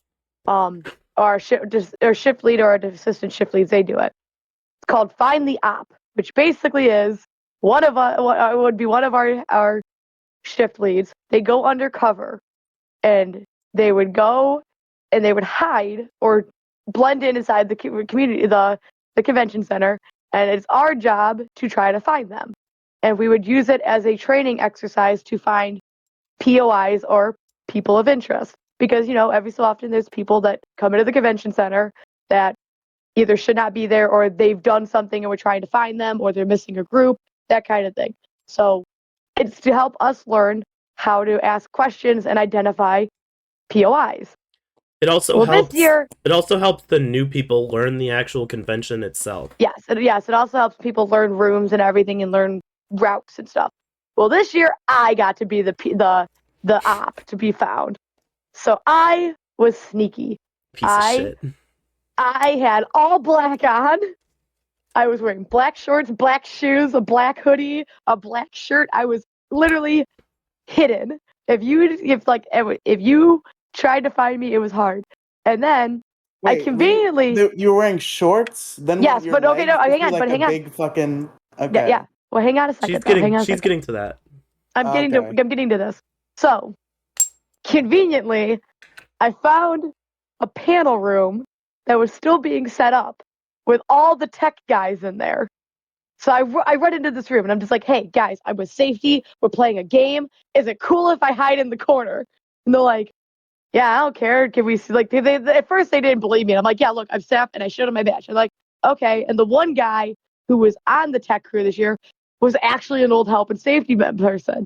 or our shift lead or our assistant shift leads. They do it. It's called Find the Op, which basically is one of our shift leads. They go undercover, and they would go and they would hide or blend in inside the community, the convention center, and it's our job to try to find them. And we would use it as a training exercise to find POIs, or people of interest, because every so often there's people that come into the convention center that either should not be there, or they've done something and we're trying to find them, or they're missing a group, that kind of thing. So it's to help us learn how to ask questions and identify POIs. It also Well, helps. this year, It also helps the new people learn the actual convention itself. yes, it also helps people learn rooms and everything and learn routes and stuff. Well, this year I got to be the op to be found. So I was sneaky. Piece of shit. I had all black on. I was wearing black shorts, black shoes, a black hoodie, a black shirt. I was literally hidden. If you tried to find me, it was hard. And then I Wait, conveniently you were wearing shorts? Then yes, wouldn't your but okay, no, legs just hang be on, like but a hang on. big fucking... Yeah, Okay. yeah. Well, hang on a second. Though. Hang on a She's second. getting to that. Okay. I'm getting to this. So conveniently, I found a panel room that was still being set up with all the tech guys in there. So I run into this room and I'm just like, hey guys, I'm with safety. We're playing a game. Is it cool if I hide in the corner? And they're like, yeah, I don't care. Can we see? Like, they at first they didn't believe me. And I'm like, yeah, look, I'm staff and I showed them my badge. I'm like, okay. And the one guy who was on the tech crew this year was actually an old health and safety person.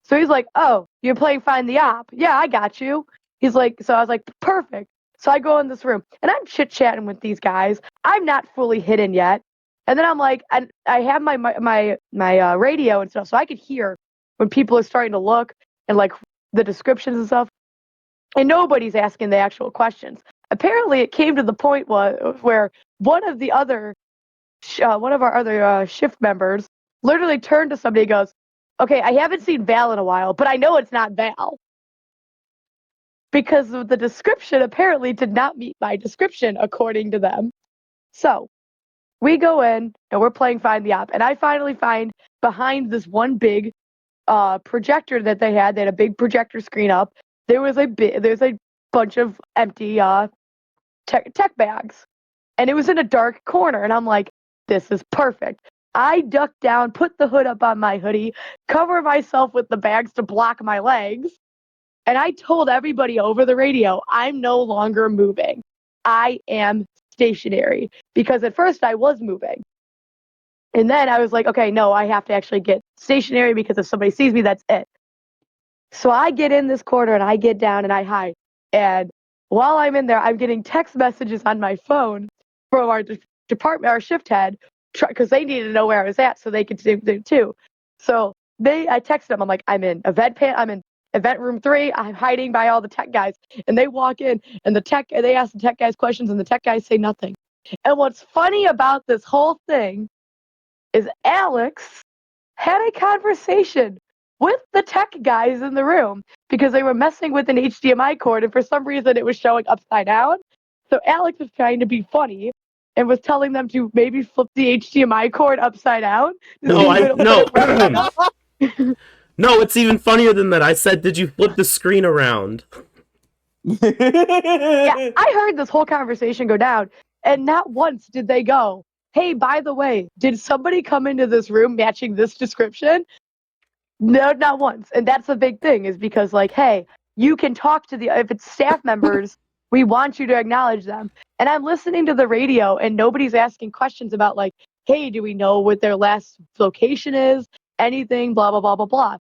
So he's like, oh, you're playing Find the Op. Yeah, I got you. He's like, so I was like, perfect. So I go in this room and I'm chit chatting with these guys. I'm not fully hidden yet. And then I'm like, I have my radio and stuff, so I could hear when people are starting to look and like the descriptions and stuff. And nobody's asking the actual questions. Apparently, it came to the point where one of our other shift members literally turned to somebody and goes, okay, I haven't seen Val in a while, but I know it's not Val. Because the description apparently did not meet my description, according to them. So we go in and we're playing Find the Op. And I finally find behind this one big projector that they had a big projector screen up. There's a bunch of empty tech bags. And it was in a dark corner. And I'm like, this is perfect. I duck down, put the hood up on my hoodie, cover myself with the bags to block my legs. And I told everybody over the radio, I'm no longer moving. I am stationary. Because at first I was moving. And then I was like, okay, no, I have to actually get stationary because if somebody sees me, that's it. So I get in this corner and I get down and I hide. And while I'm in there, I'm getting text messages on my phone from our department, our shift head, because they needed to know where I was at so they could do it too. So I texted them. I'm like, I'm in event room 3. I'm hiding by all the tech guys. And they walk in and they ask the tech guys questions and the tech guys say nothing. And what's funny about this whole thing is Alex had a conversation with the tech guys in the room because they were messing with an HDMI cord and for some reason it was showing upside down. So Alex was trying to be funny and was telling them to maybe flip the HDMI cord upside down. No, No. No, it's even funnier than that. I said, did you flip the screen around? Yeah, I heard this whole conversation go down, and not once did they go, hey, by the way, did somebody come into this room matching this description? No, not once. And that's the big thing is because, like, hey, you can talk to if it's staff members, we want you to acknowledge them. And I'm listening to the radio and nobody's asking questions about, like, hey, do we know what their last location is? Anything, blah, blah, blah, blah, blah.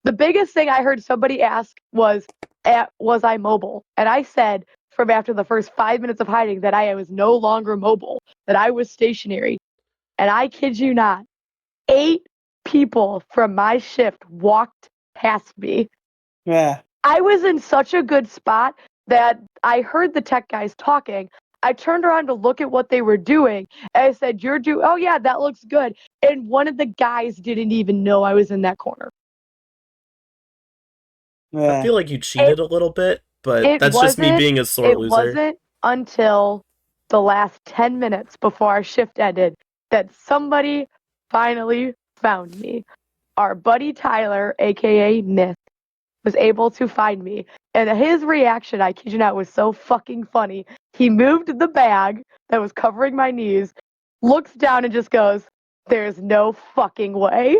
The biggest thing I heard somebody ask was I mobile? And I said from after the first 5 minutes of hiding that I was no longer mobile, that I was stationary. And I kid you not, 8 people from my shift walked past me. Yeah. I was in such a good spot that I heard the tech guys talking. I turned around to look at what they were doing. And I said, oh yeah, that looks good. And one of the guys didn't even know I was in that corner. I feel like you cheated a little bit, but that's just me being a sore loser. It wasn't until the last 10 minutes before our shift ended that somebody finally found me. Our buddy Tyler, aka Myth, was able to find me. And his reaction, I kid you not, was so fucking funny. He moved the bag that was covering my knees, looks down and just goes, there's no fucking way.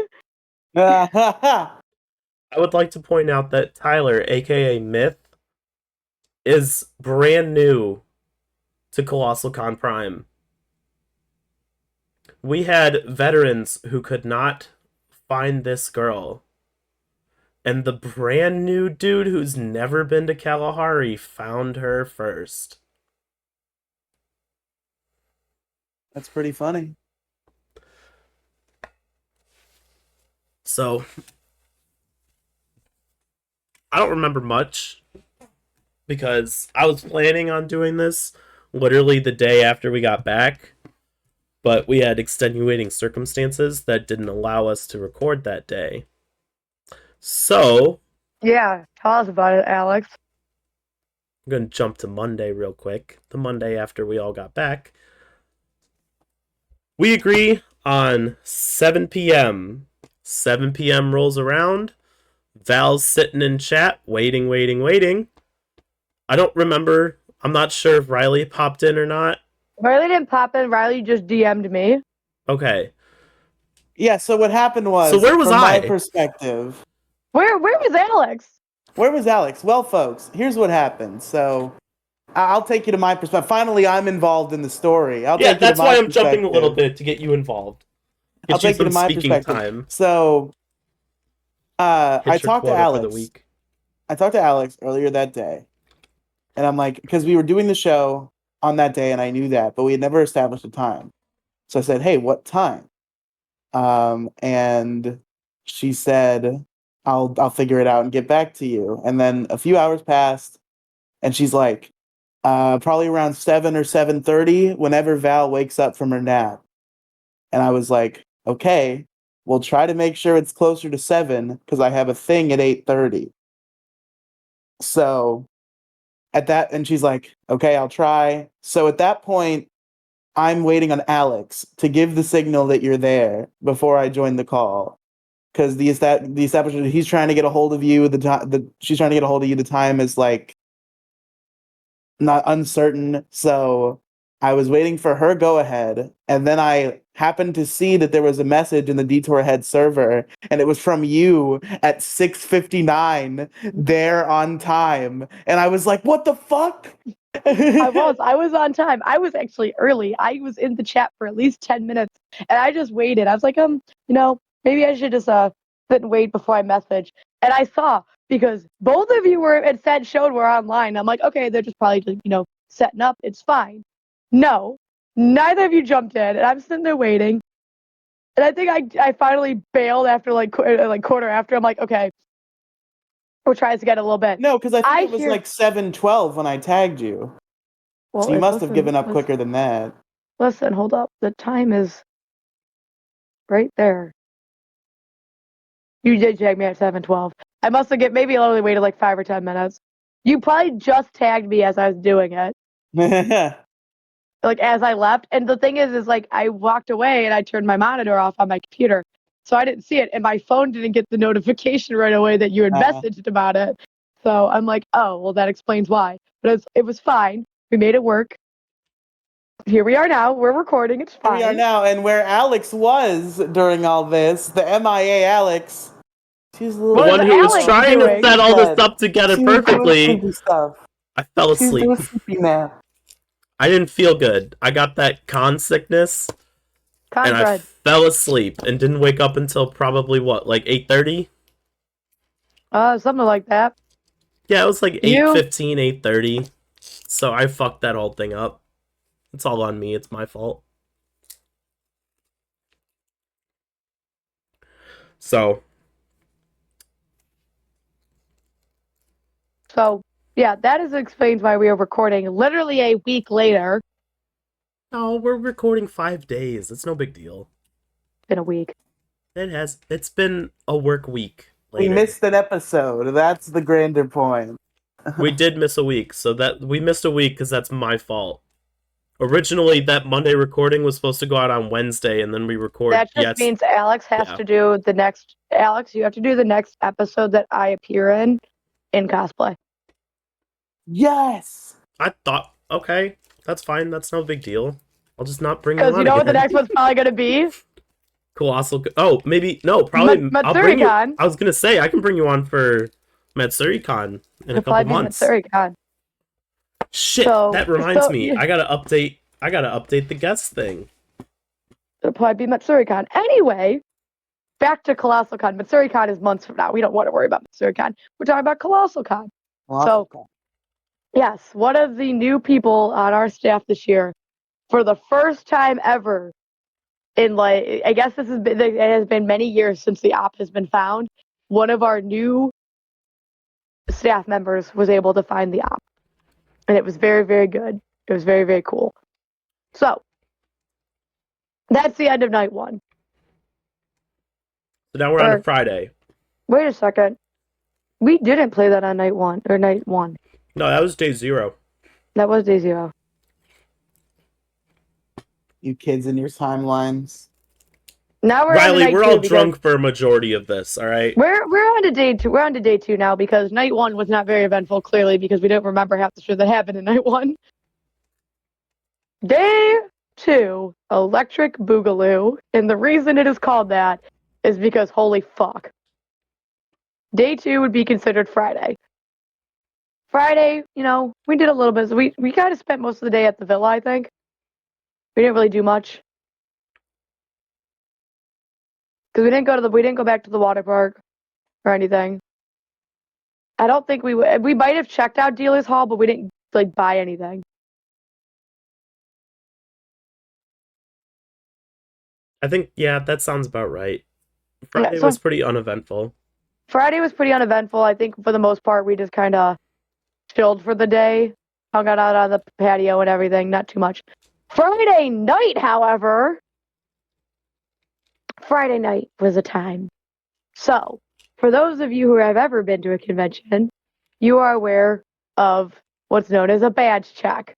I would like to point out that Tyler, aka Myth, is brand new to Colossalcon Prime. We had veterans who could not find this girl. And the brand new dude who's never been to Kalahari found her first. That's pretty funny. So, I don't remember much because I was planning on doing this literally the day after we got back, but we had extenuating circumstances that didn't allow us to record that day. So, Yeah, tell us about it, Alex. I'm going to jump to Monday real quick. The Monday after we all got back. We agree on 7 p.m. 7 p.m. rolls around. Val's sitting in chat, waiting. I don't remember. I'm not sure if Riely popped in or not. Riely didn't pop in. Riely just DM'd me. Okay. Yeah, so what happened was, So where was from I? my perspective... Where was Alex? Where was Alex? Well, folks, here's what happened. So, I'll take you to my perspective. Finally, I'm involved in the story. That's why I'm jumping a little bit to get you involved. I'll take you to my perspective. Time. So, I talked to Alex. For the week. I talked to Alex earlier that day, and I'm like, because we were doing the show on that day, and I knew that, but we had never established a time. So I said, "Hey, what time?" And she said, I'll figure it out and get back to you. And then a few hours passed, and she's like, probably around 7 or 7:30, whenever Val wakes up from her nap. And I was like, okay, we'll try to make sure it's closer to 7 because I have a thing at 8:30. So at that, and she's like, okay, I'll try. So at that point, I'm waiting on Alex to give the signal that you're there before I join the call. Because the establishment, he's trying to get a hold of you. She's trying to get a hold of you. The time is like not uncertain. So I was waiting for her go ahead, and then I happened to see that there was a message in the Detour head server, and it was from you at 6:59 there on time, and I was like, "What the fuck?" I was on time. I was actually early. I was in the chat for at least 10 minutes, and I just waited. I was like, maybe I should just sit and wait before I message. And I saw, because both of you showed were online. I'm like, okay, they're just probably just, setting up. It's fine. No, neither of you jumped in, and I'm sitting there waiting. And I think I finally bailed after like quarter after. I'm like, okay, we'll try this again a little bit. No, because I think it was like 7:12 when I tagged you. Well, so you must have given up quicker than that. Listen, hold up. The time is right there. You did tag me at 7:12. I must have maybe I only waited like 5 or 10 minutes. You probably just tagged me as I was doing it. Like as I left. And the thing is like I walked away and I turned my monitor off on my computer. So I didn't see it. And my phone didn't get the notification right away that you had messaged about it. So I'm like, oh, well, that explains why. But it was fine. We made it work. Here we are now. We're recording. It's fine. Here we are now. And where Alex was during all this, the MIA Alex. She's the one who was trying to set all this up together perfectly. I fell asleep. I didn't feel good. I got that con sickness. And I fell asleep and didn't wake up until probably like 8:30? Something like that. Yeah, it was like 8:15, 8:30. So I fucked that whole thing up. It's all on me. It's my fault. So, yeah, that explains why we are recording literally a week later. No, we're recording 5 days. It's no big deal. It's been a week. It's been a work week later. We missed an episode. That's the grander point. We did miss a week, we missed a week because that's my fault. Originally, that Monday recording was supposed to go out on Wednesday, and then we record. That just means Alex has to do the next. Alex, you have to do the next episode that I appear in cosplay. Yes. I thought, okay, that's fine. That's no big deal. I'll just not bring you on. Because you know what the next one's probably gonna be? Colossal. Oh, maybe no. Probably. I'll bring you. I was gonna say I can bring you on for MatsuriCon in a couple months. MatsuriCon. Shit, that reminds me. I gotta update the guest thing. It'll probably be MatsuriCon. Anyway, back to Colossalcon. MitsuriCon is months from now. We don't want to worry about MitsuriCon. We're talking about Colossalcon. So, yes, one of the new people on our staff this year, for the first time ever, in like, I guess it has been many years since the op has been found. One of our new staff members was able to find the op, and it was very, very good. It was very, very cool. So that's the end of night one. So now we're on to Friday. Wait a second. We didn't play that on night one. No, that was day 0. That was day 0. You kids in your timelines. Now we're Riely, we're all drunk because for a majority of this, all right? we're on to day 2. We're on to day 2 now because night 1 was not very eventful, clearly, because we don't remember half the shit that happened in night 1. Day 2, Electric Boogaloo, and the reason it is called that is because holy fuck. Day 2 would be considered Friday. Friday, you know, we did a little bit. We kind of spent most of the day at the villa, I think. We didn't really do much. Because we didn't go back to the water park or anything. I don't think we might have checked out Dealer's Hall, but we didn't like buy anything. I think, yeah, that sounds about right. Friday so was pretty uneventful. Friday was pretty uneventful. I think for the most part, we just kind of chilled for the day, hung out on the patio and everything, not too much. Friday night, however, Friday night was a time. So, for those of you who have ever been to a convention, you are aware of what's known as a badge check,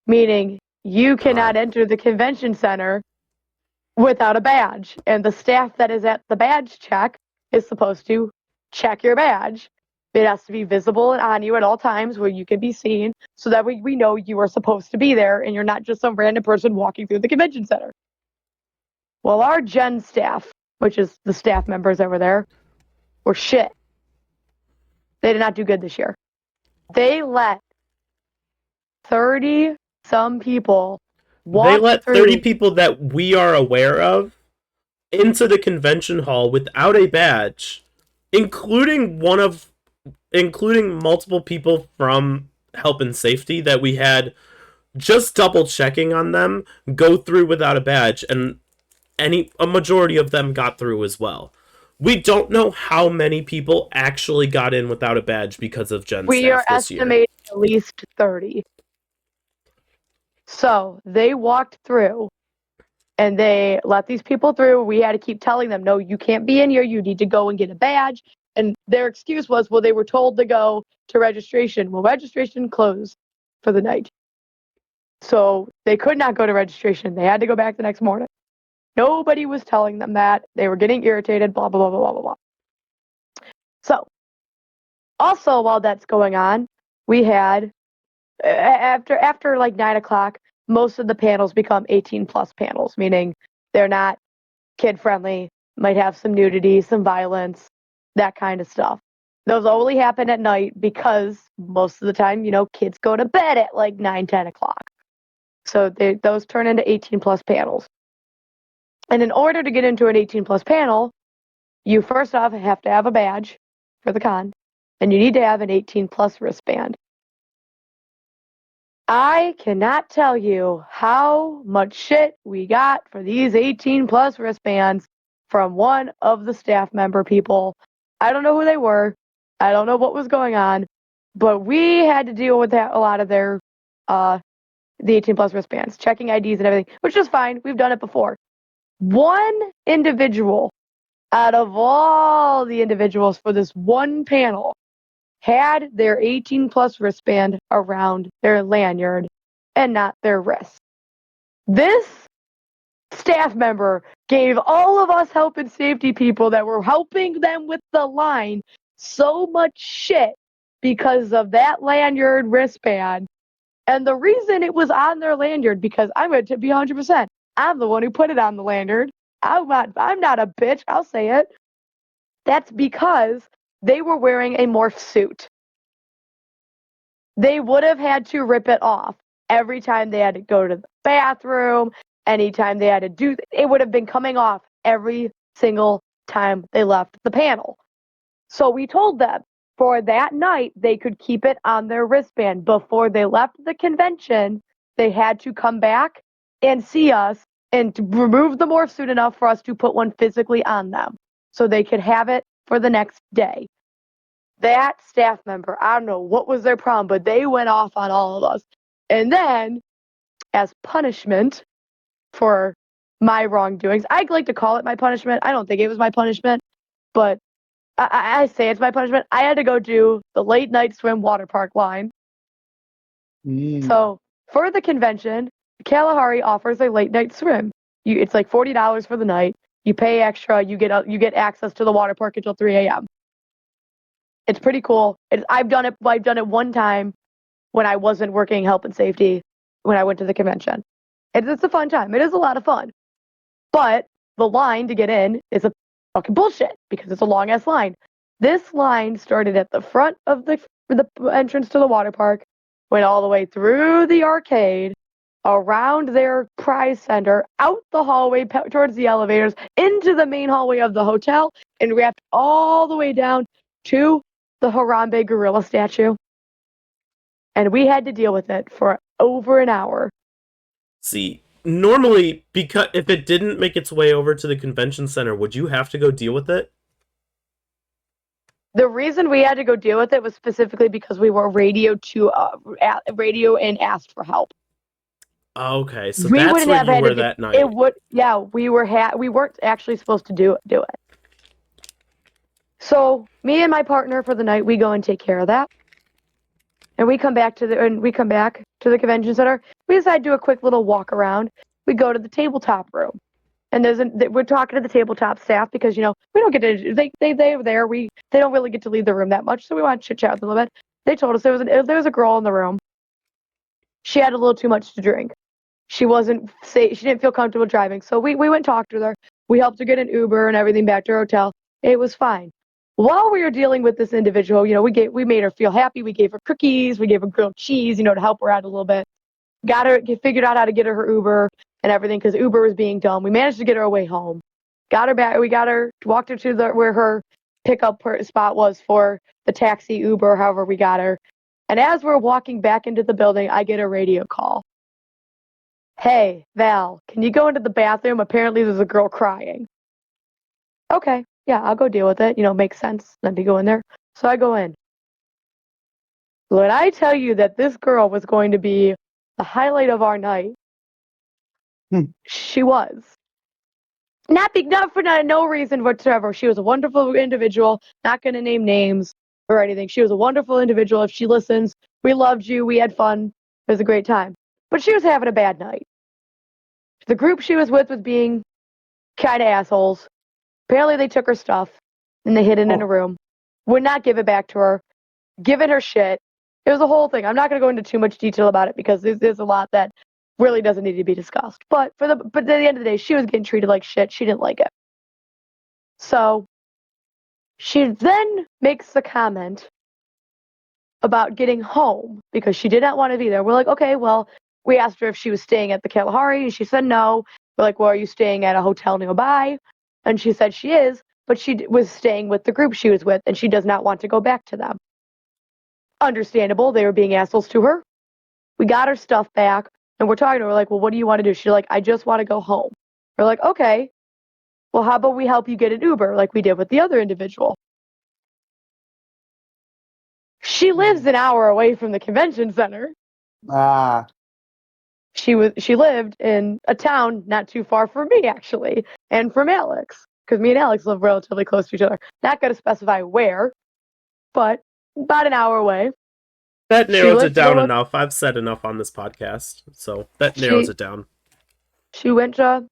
meaning you cannot enter the convention center without a badge, and the staff that is at the badge check is supposed to check your badge. It has to be visible and on you at all times where you can be seen, so that we know you are supposed to be there and you're not just some random person walking through the convention center. Well, our Gen staff, which is the staff members that were there, were shit. They did not do good this year. They let 30-some people walk They let through. 30 people that we are aware of into the convention hall without a badge, including multiple people from health and safety that we had just double checking on them go through without a badge, and a majority of them got through as well. We don't know how many people actually got in without a badge because of Gen We staff are this year. estimating at least 30. So they walked through and they let these people through. We had to keep telling them, no, you can't be in here. You need to go and get a badge. And their excuse was, well, they were told to go to registration. Well, registration closed for the night. So they could not go to registration. They had to go back the next morning. Nobody was telling them that. They were getting irritated, blah, blah, blah, blah, blah, blah. So, also while that's going on, we had, after like 9 o'clock, most of the panels become 18 plus panels, meaning they're not kid friendly, might have some nudity, some violence, that kind of stuff. Those only happen at night because most of the time, you know, kids go to bed at like 9, 10 o'clock. So those turn into 18 plus panels. And in order to get into an 18 plus panel, you first off have to have a badge for the con, and you need to have an 18 plus wristband. I cannot tell you how much shit we got for these 18 plus wristbands from one of the staff member people. I don't know who they were. I don't know what was going on, but we had to deal with that, a lot of their, the 18 plus wristbands, checking IDs and everything, which is fine. We've done it before. One individual out of all the individuals for this one panel had their 18 plus wristband around their lanyard and not their wrist. This staff member gave all of us health and safety people that were helping them with the line so much shit because of that lanyard wristband. And the reason it was on their lanyard, because I'm going to be 100%, I'm the one who put it on the lanyard. I'm not a bitch, I'll say it. That's because they were wearing a morph suit. They would have had to rip it off every time they had to go to the bathroom, anytime they had to do it would have been coming off every single time they left the panel. So we told them for that night, they could keep it on their wristband. Before they left the convention, they had to come back and see us and to remove the morph suit enough for us to put one physically on them so they could have it for the next day. That staff member, I don't know what was their problem, but they went off on all of us. And then, as punishment for my wrongdoings, I like to call it my punishment. I don't think it was my punishment, but I say it's my punishment. I had to go do the late night swim water park line. So for the convention, Kalahari offers a late night swim. It's like $40 for the night. You pay extra. You get access to the water park until 3 a.m. It's pretty cool. I've done it. I've done it one time when I wasn't working health and safety when I went to the convention. It's a fun time. It is a lot of fun. But the line to get in is a fucking bullshit because it's a long ass line. This line started at the front of the entrance to the water park, went all the way through the arcade, around their prize center, out the hallway towards the elevators, into the main hallway of the hotel, and wrapped all the way down to the Harambe gorilla statue. And we had to deal with it for over an hour. See, normally, because if it didn't make its way over to the convention center, would you have to go deal with it? The reason we had to go deal with it was specifically because we were radio and asked for help. Okay, so We that's wouldn't where have you had were to that night. we weren't actually supposed to do it. So me and my partner for the night, we go and take care of that. And we come back to the convention center. We decide to do a quick little walk around. We go to the tabletop room. And we're talking to the tabletop staff because, we don't get to, they're there. They don't really get to leave the room that much. So we want to chit chat with them a little bit. They told us there was a girl in the room. She had a little too much to drink. She wasn't safe. She didn't feel comfortable driving. So we went and talked with her. We helped her get an Uber and everything back to her hotel. It was fine. While we were dealing with this individual, we made her feel happy. We gave her cookies. We gave her grilled cheese, to help her out a little bit. Figured out how to get her Uber and everything because Uber was being dumb. We managed to get her away home. Got her back. Walked her to where her pickup spot was for the taxi, Uber, however we got her. And as we're walking back into the building, I get a radio call. Hey, Val, can you go into the bathroom? Apparently there's a girl crying. Okay, yeah, I'll go deal with it. Makes sense. Let me go in there. So I go in. When I tell you that this girl was going to be the highlight of our night, she was. Not for no reason whatsoever. She was a wonderful individual. Not going to name names or anything. She was a wonderful individual. If she listens, we loved you. We had fun. It was a great time. But she was having a bad night. The group she was with was being kind of assholes. Apparently they took her stuff and they hid it in a room. Would not give it back to her. Giving her shit. It was a whole thing. I'm not going to go into too much detail about it because there's a lot that really doesn't need to be discussed. But at the end of the day, she was getting treated like shit. She didn't like it. So she then makes the comment about getting home because she did not want to be there. We're like, okay, well, we asked her if she was staying at the Kalahari, and she said no. We're like, well, are you staying at a hotel nearby? And she said she is, but she was staying with the group she was with, and she does not want to go back to them. Understandable. They were being assholes to her. We got her stuff back, and we're talking to her. We're like, well, what do you want to do? She's like, I just want to go home. We're like, okay. Well, how about we help you get an Uber like we did with the other individual? She lives an hour away from the convention center. She lived in a town not too far from me, actually, and from Alex, because me and Alex live relatively close to each other. Not going to specify where, but about an hour away. That narrows it down enough. I've said enough on this podcast, so that narrows it down. She went to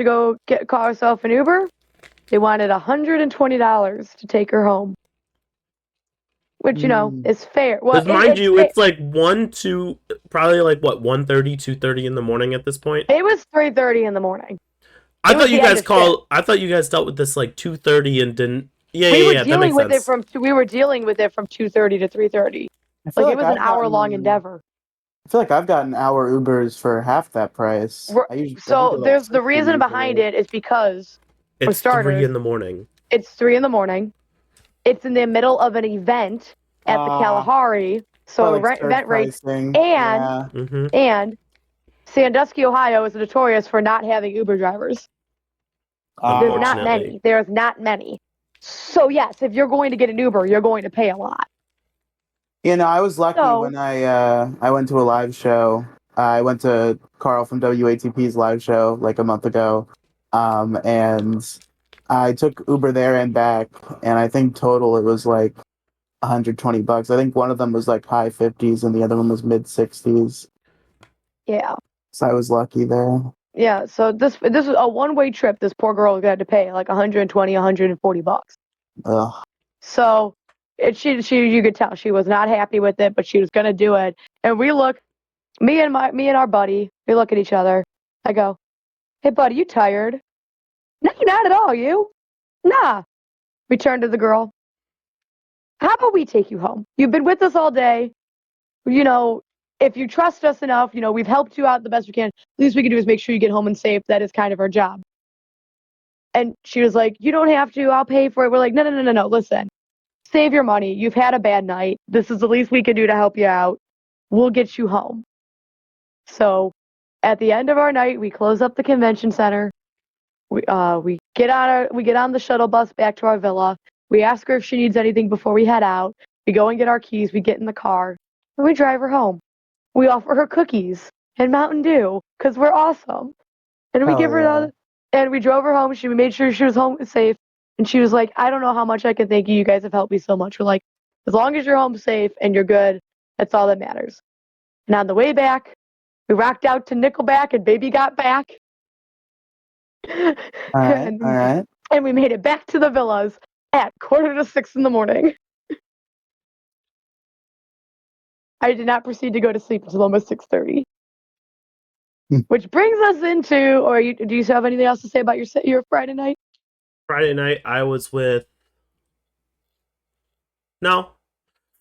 go call herself an Uber. They wanted $120 to take her home. Which, is fair. Well, mind you, it's like 1:30, 2:30 in the morning at this point. It was 3:30 in the morning. I thought you guys dealt with this like 2:30 and didn't. We were dealing with it from 2:30 to 3:30. Like it was an hour-long endeavor. I feel like I've gotten hour Ubers for half that price. So there's the reason behind it is because For It's 3 starters, in the morning. it's 3 in the morning. It's in the middle of an event at the Kalahari, so like surf event rates, pricing. and Yeah. Mm-hmm. and Sandusky, Ohio is notorious for not having Uber drivers. There's not Unfortunately. many. There's not many. So yes, if you're going to get an Uber, you're going to pay a lot. You know, I was lucky So- when I went to a live show. I went to Carl from WATP's live show like a month ago, and I took Uber there and back, and I think total it was like $120. I think one of them was like high 50s and the other one was mid 60s. Yeah. So I was lucky there. Yeah. So this was a one-way trip. This poor girl had to pay like $120, $140. Ugh. So she you could tell she was not happy with it, but she was gonna do it. And we look, me and our buddy, we look at each other. I go, "Hey buddy, you tired?" "No, not at all, you." "Nah." We turn to the girl. "How about we take you home? You've been with us all day. You know, if you trust us enough, you know, we've helped you out the best we can. Least we can do is make sure you get home and safe. That is kind of our job." And she was like, "You don't have to. I'll pay for it." We're like, No. Listen, save your money. You've had a bad night. This is the least we can do to help you out. We'll get you home." So at the end of our night, we close up the convention center. We get on the shuttle bus back to our villa. We ask her if she needs anything before we head out. We go and get our keys. We get in the car and we drive her home. We offer her cookies and Mountain Dew because we're awesome. And we Hell give her yeah. and we drove her home. We made sure she was home safe. And she was like, "I don't know how much I can thank you. You guys have helped me so much." We're like, "As long as you're home safe and you're good, that's all that matters." And on the way back, we rocked out to Nickelback and Baby Got Back. All right. All right. And we made it back to the villas at 5:45 in the morning. I did not proceed to go to sleep until almost 6:30. Which brings us into, do you have anything else to say about your Friday night? Friday night, I was with. No,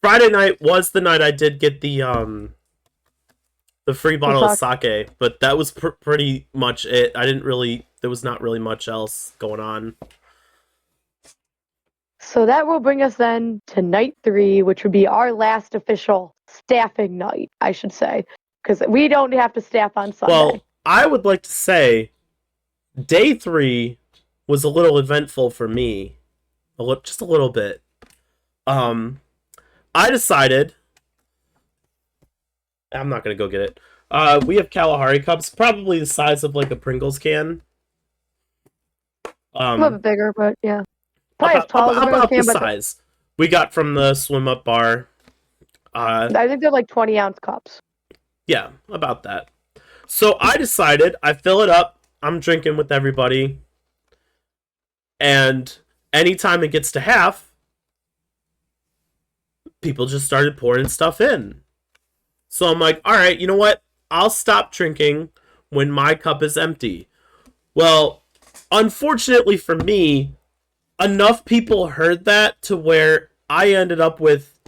Friday night was the night I did get the free bottle of sake, but that was pretty much it. There was not really much else going on. So that will bring us then to night 3, which would be our last official staffing night, I should say, because we don't have to staff on Sunday. Well, I would like to say day 3 was a little eventful for me. Just a little bit. I decided... I'm not going to go get it. We have Kalahari cups, probably the size of like a Pringles can. A little bit bigger, but yeah. Probably About the size we got from the swim up bar. I think they're like 20-ounce cups. Yeah, about that. So I decided I fill it up. I'm drinking with everybody. And anytime it gets to half, people just started pouring stuff in. So I'm like, all right, you know what? I'll stop drinking when my cup is empty. Well, unfortunately for me, enough people heard that to where I ended up with,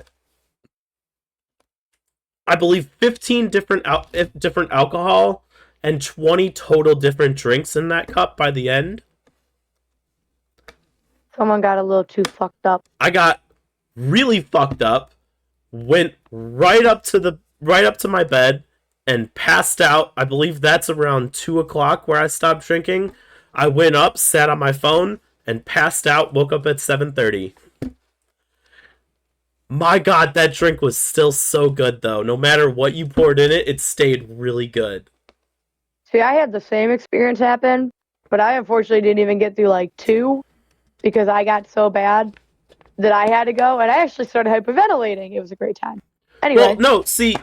I believe, 15 different alcohol and 20 total different drinks in that cup by the end. Someone got a little too fucked up. I got really fucked up, went right up to my bed and passed out. I believe that's around 2:00 where I stopped drinking. I went up, sat on my phone, and passed out, woke up at 7:30. My God, that drink was still so good, though. No matter what you poured in it, it stayed really good. See, I had the same experience happen, but I unfortunately didn't even get through like 2 because I got so bad that I had to go, and I actually started hyperventilating. It was a great time. Anyway. Well, no, see,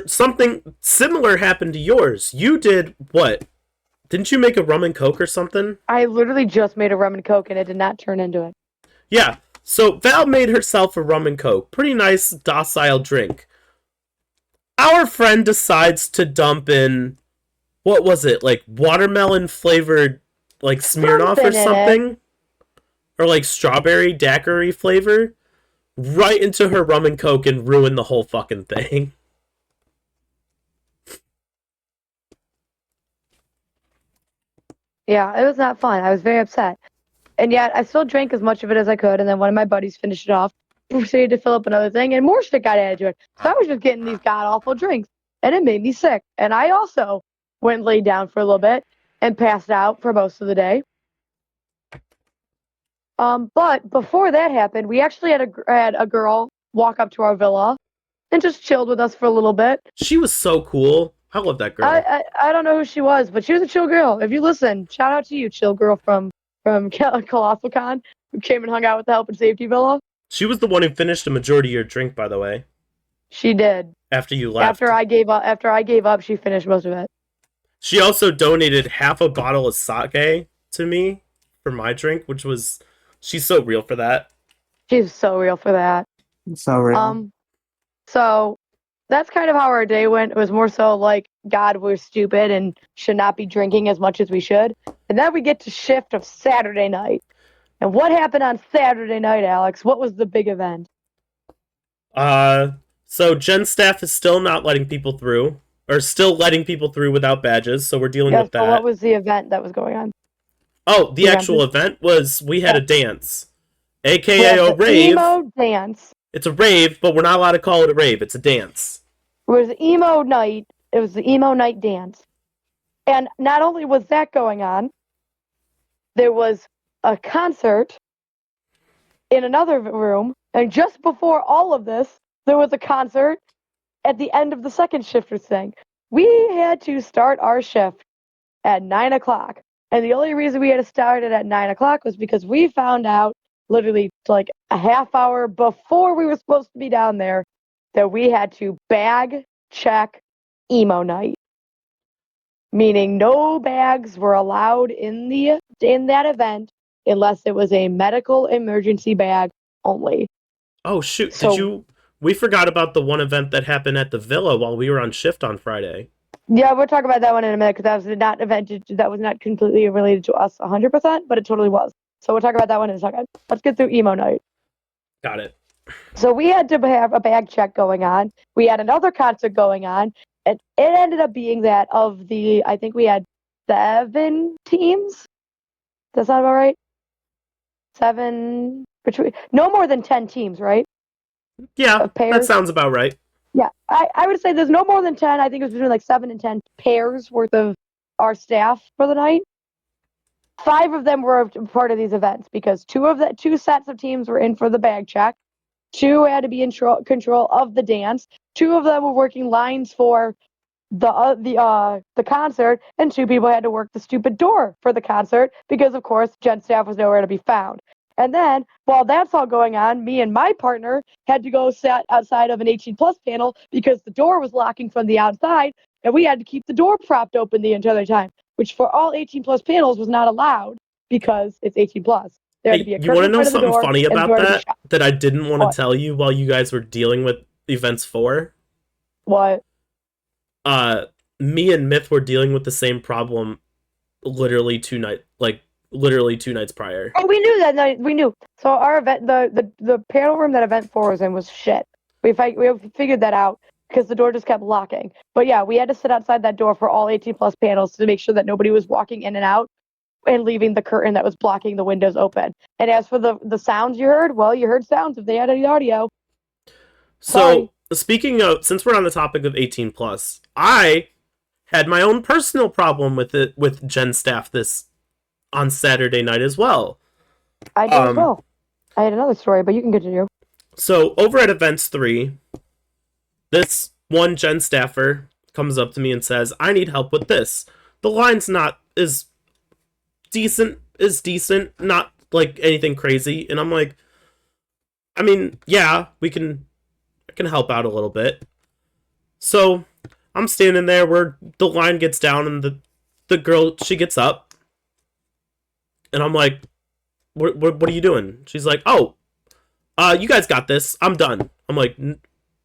something similar happened to yours. You did what? Didn't you make a rum and coke or something? I literally just made a rum and coke, and it did not turn into it. Yeah, so Val made herself a rum and coke. Pretty nice, docile drink. Our friend decides to dump in, what was it, like watermelon flavored, like Smirnoff or something? Or like strawberry daiquiri flavor? Right into her rum and coke and ruin the whole fucking thing. Yeah, it was not fun. I was very upset. And yet I still drank as much of it as I could, and then one of my buddies finished it off, proceeded to fill up another thing, and more shit got added to it. So I was just getting these god-awful drinks, and it made me sick. And I also went and laid down for a little bit and passed out for most of the day. But before that happened, we actually had a girl walk up to our villa and just chilled with us for a little bit. She was so cool. I love that girl. I don't know who she was, but she was a chill girl. If you listen, shout out to you, chill girl from Colossalcon, who came and hung out with the Health and Safety Villa. She was the one who finished the majority of your drink, by the way. She did. After you left. After I gave up, she finished most of it. She also donated half a bottle of sake to me for my drink, which was... She's so real for that. She's so real for that. So real. So that's kind of how our day went. It was more so like, God, we're stupid and should not be drinking as much as we should. And then we get to shift of Saturday night. And what happened on Saturday night, Alex? What was the big event? So Gen staff is still not letting people through, or still letting people through without badges, so we're dealing with that. So what was the event that was going on? Oh, the actual event was we had a dance, aka a rave. Emo dance. It's a rave, but we're not allowed to call it a rave. It's a dance. It was emo night. It was the emo night dance. And not only was that going on, there was a concert in another room. And just before all of this, there was a concert at the end of the second shifter thing. We had to start our shift at 9 o'clock. And the only reason we had to start it at 9 o'clock was because we found out literally like a half hour before we were supposed to be down there that we had to bag check emo night. Meaning no bags were allowed in that event unless it was a medical emergency bag only. Oh shoot, we forgot about the one event that happened at the villa while we were on shift on Friday. Yeah, we'll talk about that one in a minute because that was not completely related to us 100%, but it totally was. So we'll talk about that one in a second. Let's get through emo night. Got it. So we had to have a bag check going on. We had another concert going on. And it ended up being that I think we had 7 teams. Does that sound about right? 7, no more than 10 teams, right? Yeah, that sounds about right. Yeah, I would say there's no more than 10. I think it was between like 7 and 10 pairs worth of our staff for the night. 5 of them were part of these events because 2 sets of teams were in for the bag check. 2 had to be in control of the dance. 2 of them were working lines for the concert, and 2 people had to work the stupid door for the concert because, of course, Gen staff was nowhere to be found. And then, while that's all going on, me and my partner had to go sit outside of an 18 plus panel because the door was locking from the outside, and we had to keep the door propped open the entire time, which for all 18 plus panels was not allowed because it's 18 plus. There had to be a you want to know curtain in front of the something door, funny and the about door had to be that shut. that I didn't want What? to tell you while you guys were dealing with events 4? What? Me and Myth were dealing with the same problem literally 2 nights prior. Oh, we knew that night. We knew. So our event, the panel room that event 4 was in was shit. We figured that out because the door just kept locking. But yeah, we had to sit outside that door for all 18 plus panels to make sure that nobody was walking in and out and leaving the curtain that was blocking the windows open. And as for the sounds you heard, well, you heard sounds if they had any audio. So, speaking of, since we're on the topic of 18 plus, I had my own personal problem with Gen staff on Saturday night as well. I did as well. I had another story, but you can continue. So, over at Events 3, this one Gen staffer comes up to me and says, I need help with this. The line's is decent, not like anything crazy. And I'm like, I mean, yeah, I can help out a little bit. So, I'm standing there where the line gets down and the girl, she gets up. And I'm like, what are you doing? She's like, oh, you guys got this. I'm done. I'm like,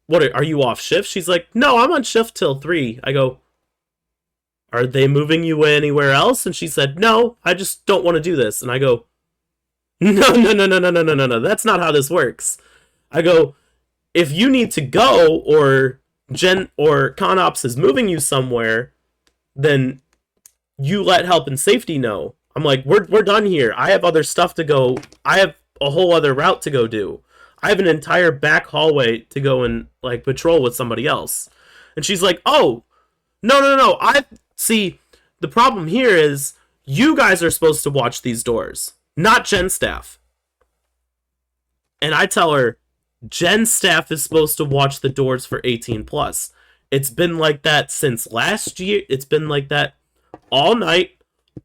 what, are you off shift? She's like, no, I'm on shift till 3. I go, are they moving you anywhere else? And she said, no, I just don't want to do this. And I go, no, that's not how this works. I go, if you need to go or ConOps is moving you somewhere, then you let health and safety know. I'm like, we're done here. I have other stuff to go. I have a whole other route to go do. I have an entire back hallway to go and like patrol with somebody else. And she's like, oh, no. I see. The problem here is you guys are supposed to watch these doors, not Gen staff. And I tell her, Gen staff is supposed to watch the doors for 18 plus. It's been like that since last year. It's been like that all night,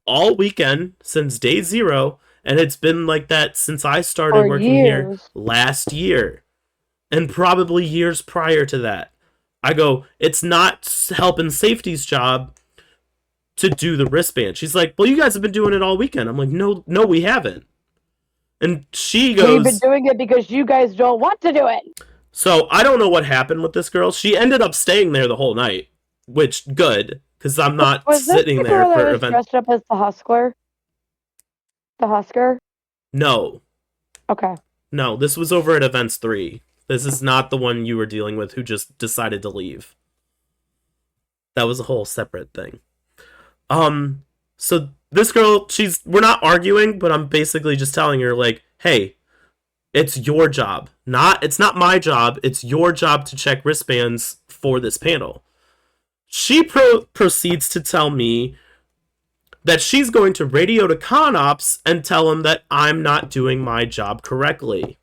all weekend, since day 0. And it's been like that since I started For working here years. last year. And probably years prior to that. I go, it's not health and safety's job to do the wristband. She's like, well, you guys have been doing it all weekend. I'm like, no, we haven't. And she goes, We've been doing it because you guys don't want to do it. so I don't know what happened with this girl. She ended up staying there the whole night, which good, because I'm not Was this sitting the there girl for that was event. dressed up as the Husker? The Husker? No, Okay. this was over at Events 3. This is not the one you were dealing with who just decided to leave. That was a whole separate thing. So this girl, we're not arguing, but I'm basically just telling her, like, hey, it's your job. It's not my job. It's your job to check wristbands for this panel. She proceeds to tell me that she's going to radio to ConOps and tell him that I'm not doing my job correctly.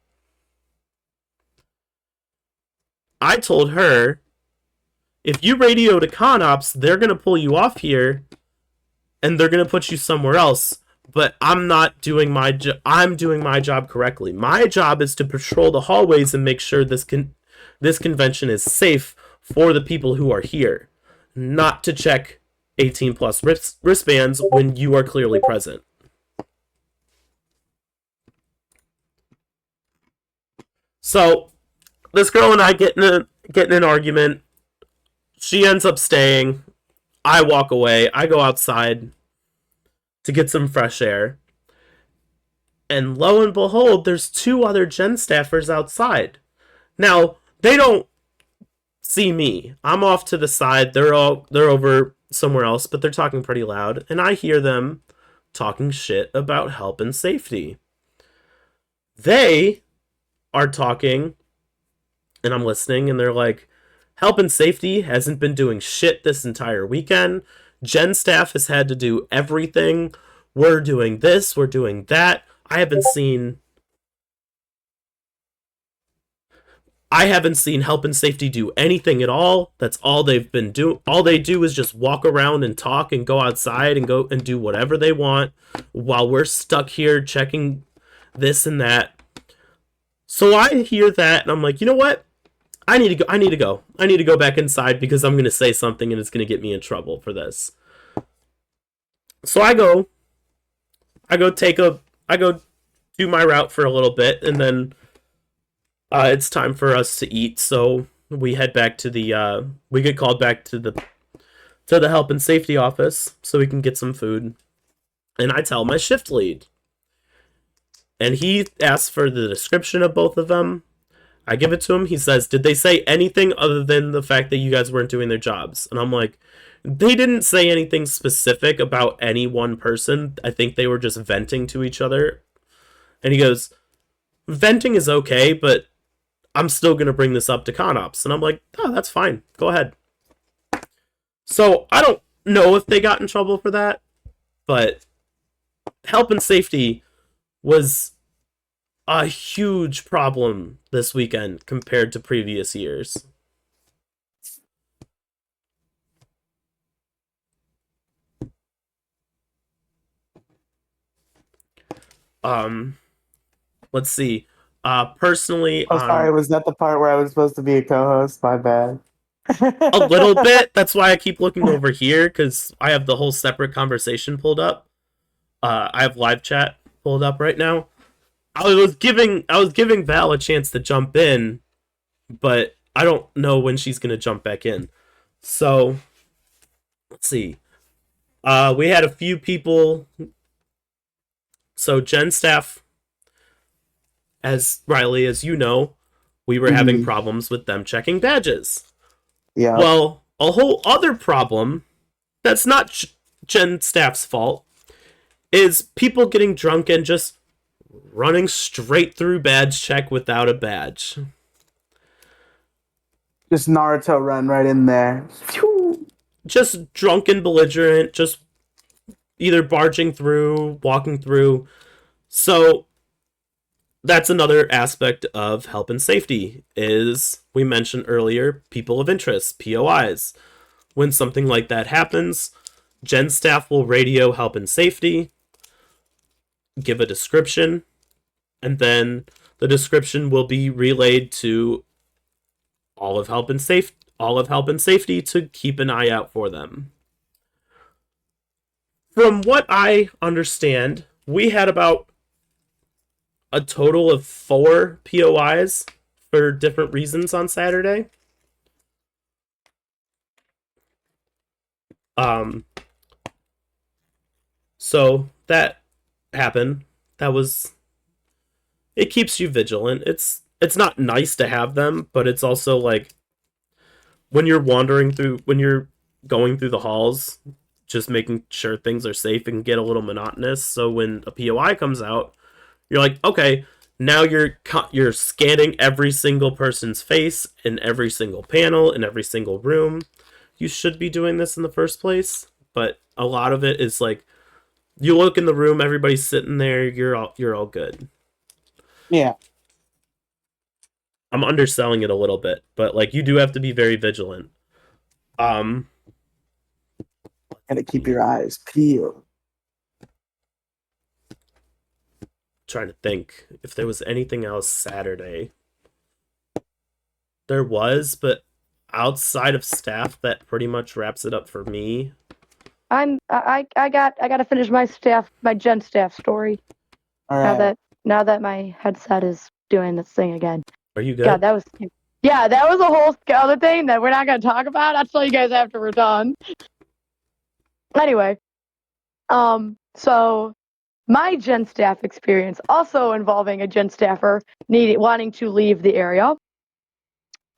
I told her, if you radio to ConOps, they're going to pull you off here and they're going to put you somewhere else. But I'm not doing my job. I'm doing my job correctly. My job is to patrol the hallways and make sure this convention is safe for the people who are here, not to check 18 plus wristbands when you are clearly present. So this girl and I get in an argument. She ends up staying. I walk away. I go outside to get some fresh air. And lo and behold, there's 2 other Gen staffers outside. Now, they don't see me. I'm off to the side. They're over somewhere else, but they're talking pretty loud. And I hear them talking shit about health and safety. They are talking, and I'm listening, and they're like, health and safety hasn't been doing shit this entire weekend. Gen staff has had to do everything. We're doing this, we're doing that. I haven't seen health and safety do anything at all. That's all they've been doing. All they do is just walk around and talk and go outside and go and do whatever they want while we're stuck here checking this and that. So I hear that and I'm like, you know what? I need to go back inside because I'm going to say something and it's going to get me in trouble for this. So I go do my route for a little bit, and then it's time for us to eat. So we head back to we get called back to the health and safety office so we can get some food. And I tell my shift lead, and he asks for the description of both of them. I give it to him. He says, did they say anything other than the fact that you guys weren't doing their jobs? And I'm like, they didn't say anything specific about any one person. I think they were just venting to each other. And he goes, venting is okay, but I'm still going to bring this up to ConOps. And I'm like, oh, that's fine. Go ahead. So I don't know if they got in trouble for that, but health and safety was a huge problem this weekend compared to previous years. Let's see. Personally, Oh, sorry, was that the part where I was supposed to be a co-host? My bad. a little bit. That's why I keep looking over here, because I have the whole separate conversation pulled up. I have live chat pulled up right now. I was giving Val a chance to jump in, but I don't know when she's gonna jump back in. So let's see. We had a few people. So Gen staff, as Riely, as you know, we were having problems with them checking badges. Yeah. Well, a whole other problem that's not Gen staff's fault, is people getting drunk and just running straight through badge check without a badge. Just Naruto run right in there. Phew. Just drunk and belligerent, just either barging through, walking through. So that's another aspect of health and safety, is we mentioned earlier people of interest, POIs. When something like that happens, Gen staff will radio help and safety, give a description, and then the description will be relayed to all of help and safety to keep an eye out for them. From what I understand, we had about a total of 4 POIs for different reasons on Saturday. So that happened. It keeps you vigilant. It's not nice to have them, but it's also like when you're going through the halls, just making sure things are safe and get a little monotonous. So when a POI comes out, you're like, okay, now you're scanning every single person's face in every single panel in every single room. You should be doing this in the first place, but a lot of it is like you look in the room, everybody's sitting there, you're all good. Yeah. I'm underselling it a little bit, but like you do have to be very vigilant. Gotta keep your eyes peeled. Trying to think if there was anything else Saturday. There was, but outside of staff, that pretty much wraps it up for me. I gotta finish my Gen staff story. All right. Now that my headset is doing this thing again. Are you good? God, that was a whole other thing that we're not gonna talk about. I'll tell you guys after we're done. Anyway, so my Gen staff experience also involving a Gen staffer wanting to leave the area.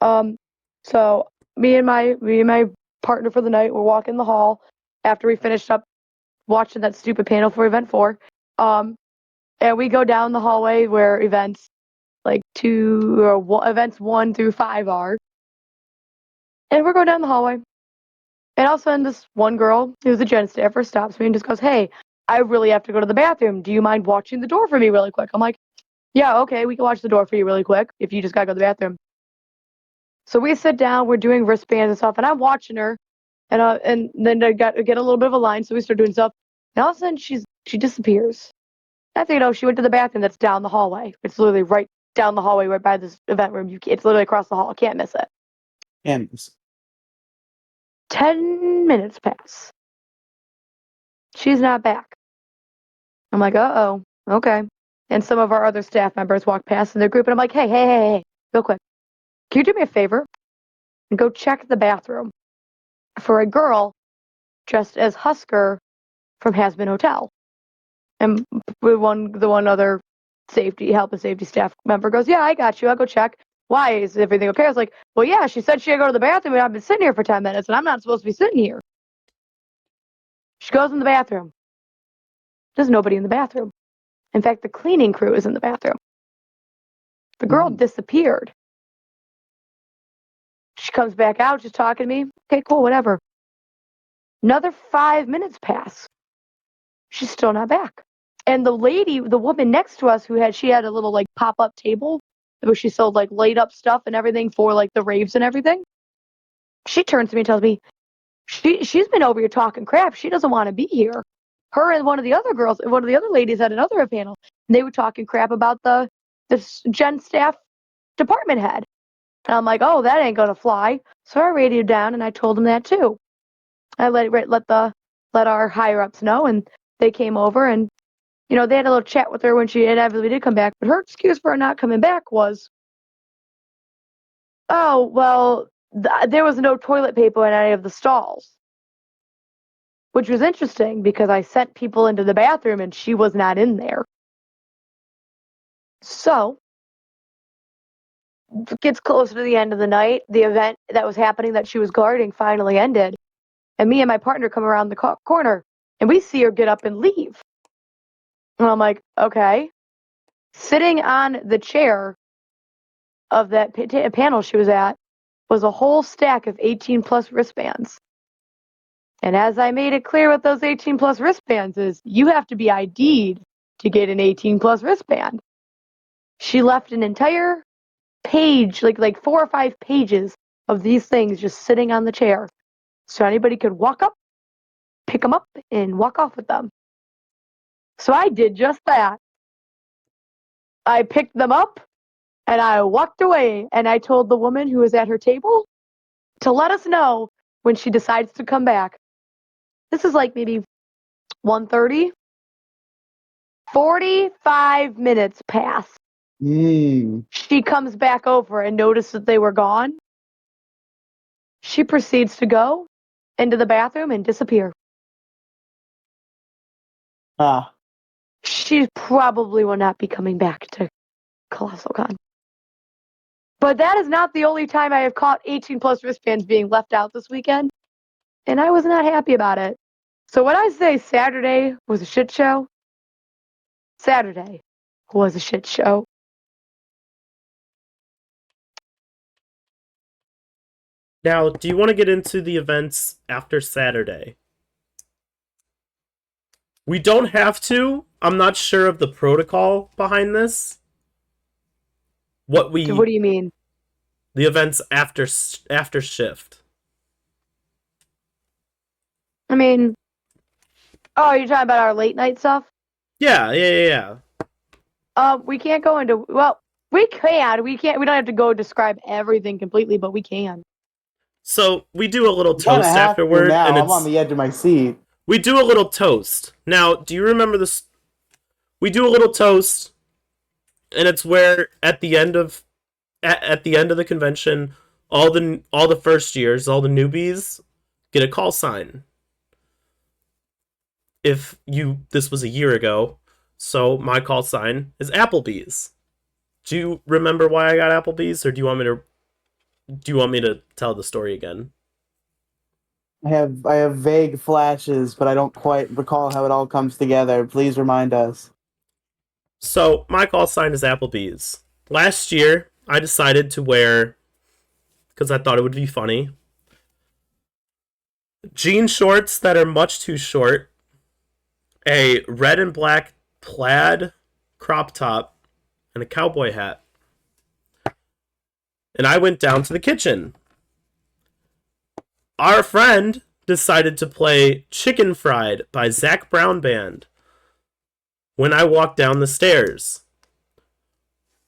So me and my partner for the night were walking the hall after we finished up watching that stupid panel for event 4. And we go down the hallway where events like events 1 through 5 are. And we're going down the hallway. And all of a sudden this one girl who's a Gen staffer stops me and just goes, "Hey, I really have to go to the bathroom. Do you mind watching the door for me really quick?" I'm like, "Yeah, okay, we can watch the door for you really quick if you just gotta go to the bathroom." So we sit down, we're doing wristbands and stuff, and I'm watching her, and then I get a little bit of a line, so we start doing stuff, and all of a sudden she disappears. I think, she went to the bathroom that's down the hallway. It's literally right down the hallway, right by this event room. It's literally across the hall. Can't miss it. And 10 minutes pass. She's not back. I'm like, uh-oh, okay. And some of our other staff members walk past in their group, and I'm like, hey, real quick. Can you do me a favor and go check the bathroom for a girl dressed as Husker from Hasbin Hotel? And the one other health and safety staff member goes, "Yeah, I got you. I'll go check. Why? Is everything okay?" I was like, "Well, yeah, she said she had to go to the bathroom, and I've been sitting here for 10 minutes, and I'm not supposed to be sitting here." She goes in the bathroom. There's nobody in the bathroom. In fact, the cleaning crew is in the bathroom. The girl disappeared. She comes back out, just talking to me. Okay, cool, whatever. Another 5 minutes pass. She's still not back. And the woman next to us she had a little like pop-up table where she sold like laid up stuff and everything for like the raves and everything. She turns to me and tells me, she's been over here talking crap. She doesn't want to be here. Her and one of the other ladies at another panel, and they were talking crap about the Gen staff department head. And I'm like, oh, that ain't gonna fly. So I radioed down and I told them that too. I let our higher ups know, and they came over and they had a little chat with her when she inevitably did come back. But her excuse for her not coming back was, "Oh, well, there was no toilet paper in any of the stalls," which was interesting because I sent people into the bathroom and she was not in there. So it gets closer to the end of the night. The event that was happening that she was guarding finally ended. And me and my partner come around the corner. And we see her get up and leave. And I'm like, okay. Sitting on the chair of that panel she was at was a whole stack of 18 plus wristbands. And as I made it clear with those 18 plus wristbands is you have to be ID'd to get an 18 plus wristband. She left an entire page, like 4 or 5 pages of these things just sitting on the chair. So anybody could walk up, pick them up, and walk off with them. So I did just that. I picked them up and I walked away, and I told the woman who was at her table to let us know when she decides to come back. This is like maybe 1:30. 45 minutes pass. She comes back over and notices that they were gone. She proceeds to go into the bathroom and disappear. She probably will not be coming back to Colossalcon. But that is not the only time I have caught 18 plus wristbands being left out this weekend, and I was not happy about it. So when I say Saturday was a shit show, Saturday was a shit show. Now, do you want to get into the events after Saturday? We don't have to. I'm not sure of the protocol behind this. What do you mean? The events after shift. I mean, you're talking about our late night stuff? Yeah. We can't go into, well, we can. We don't have to go describe everything completely, but we can. So we do a little toast afterward, and I'm on the edge of my seat. We do a little toast. Now, do you remember this? We do a little toast, and it's where at the end of the convention, all the first years, all the newbies get a call sign. This was a year ago, so my call sign is Applebee's. Do you remember why I got Applebee's, or do you want me to tell the story again? I have vague flashes, but I don't quite recall how it all comes together. Please remind us. So, my call sign is Applebee's. Last year, I decided to wear, because I thought it would be funny, jean shorts that are much too short, a red and black plaid crop top, and a cowboy hat. And I went down to the kitchen. Our friend decided to play Chicken Fried by Zac Brown Band when I walked down the stairs.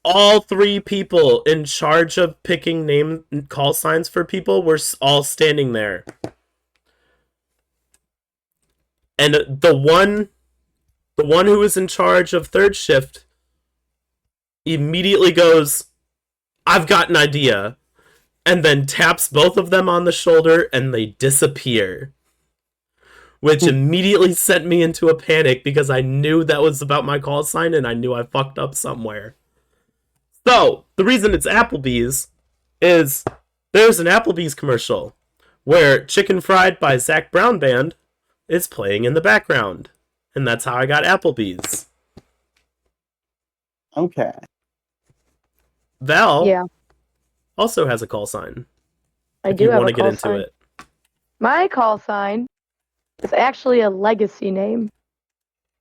All 3 people in charge of picking name call signs for people were all standing there. And the one who was in charge of third shift immediately goes, "I've got an idea," and then taps both of them on the shoulder and they disappear. Which immediately sent me into a panic because I knew that was about my call sign and I knew I fucked up somewhere. So, the reason it's Applebee's is there's an Applebee's commercial where Chicken Fried by Zac Brown Band is playing in the background. And that's how I got Applebee's. Okay. Val also has a call sign. I do have a call sign. If you want to get into it. My call sign is actually a legacy name.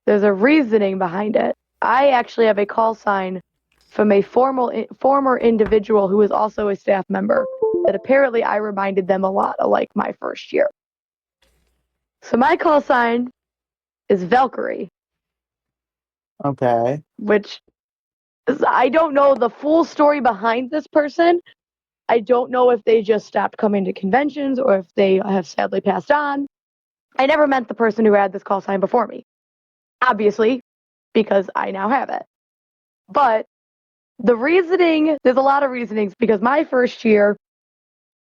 There's a reasoning behind it. I actually have a call sign from a former individual who is also a staff member that apparently I reminded them a lot of like my first year. So my call sign is Valkyrie. Okay. Which I don't know the full story behind this person. I don't know if they just stopped coming to conventions or if they have sadly passed on. I never met the person who had this call sign before me. Obviously, because I now have it. But the reasoning, there's a lot of reasonings because my first year,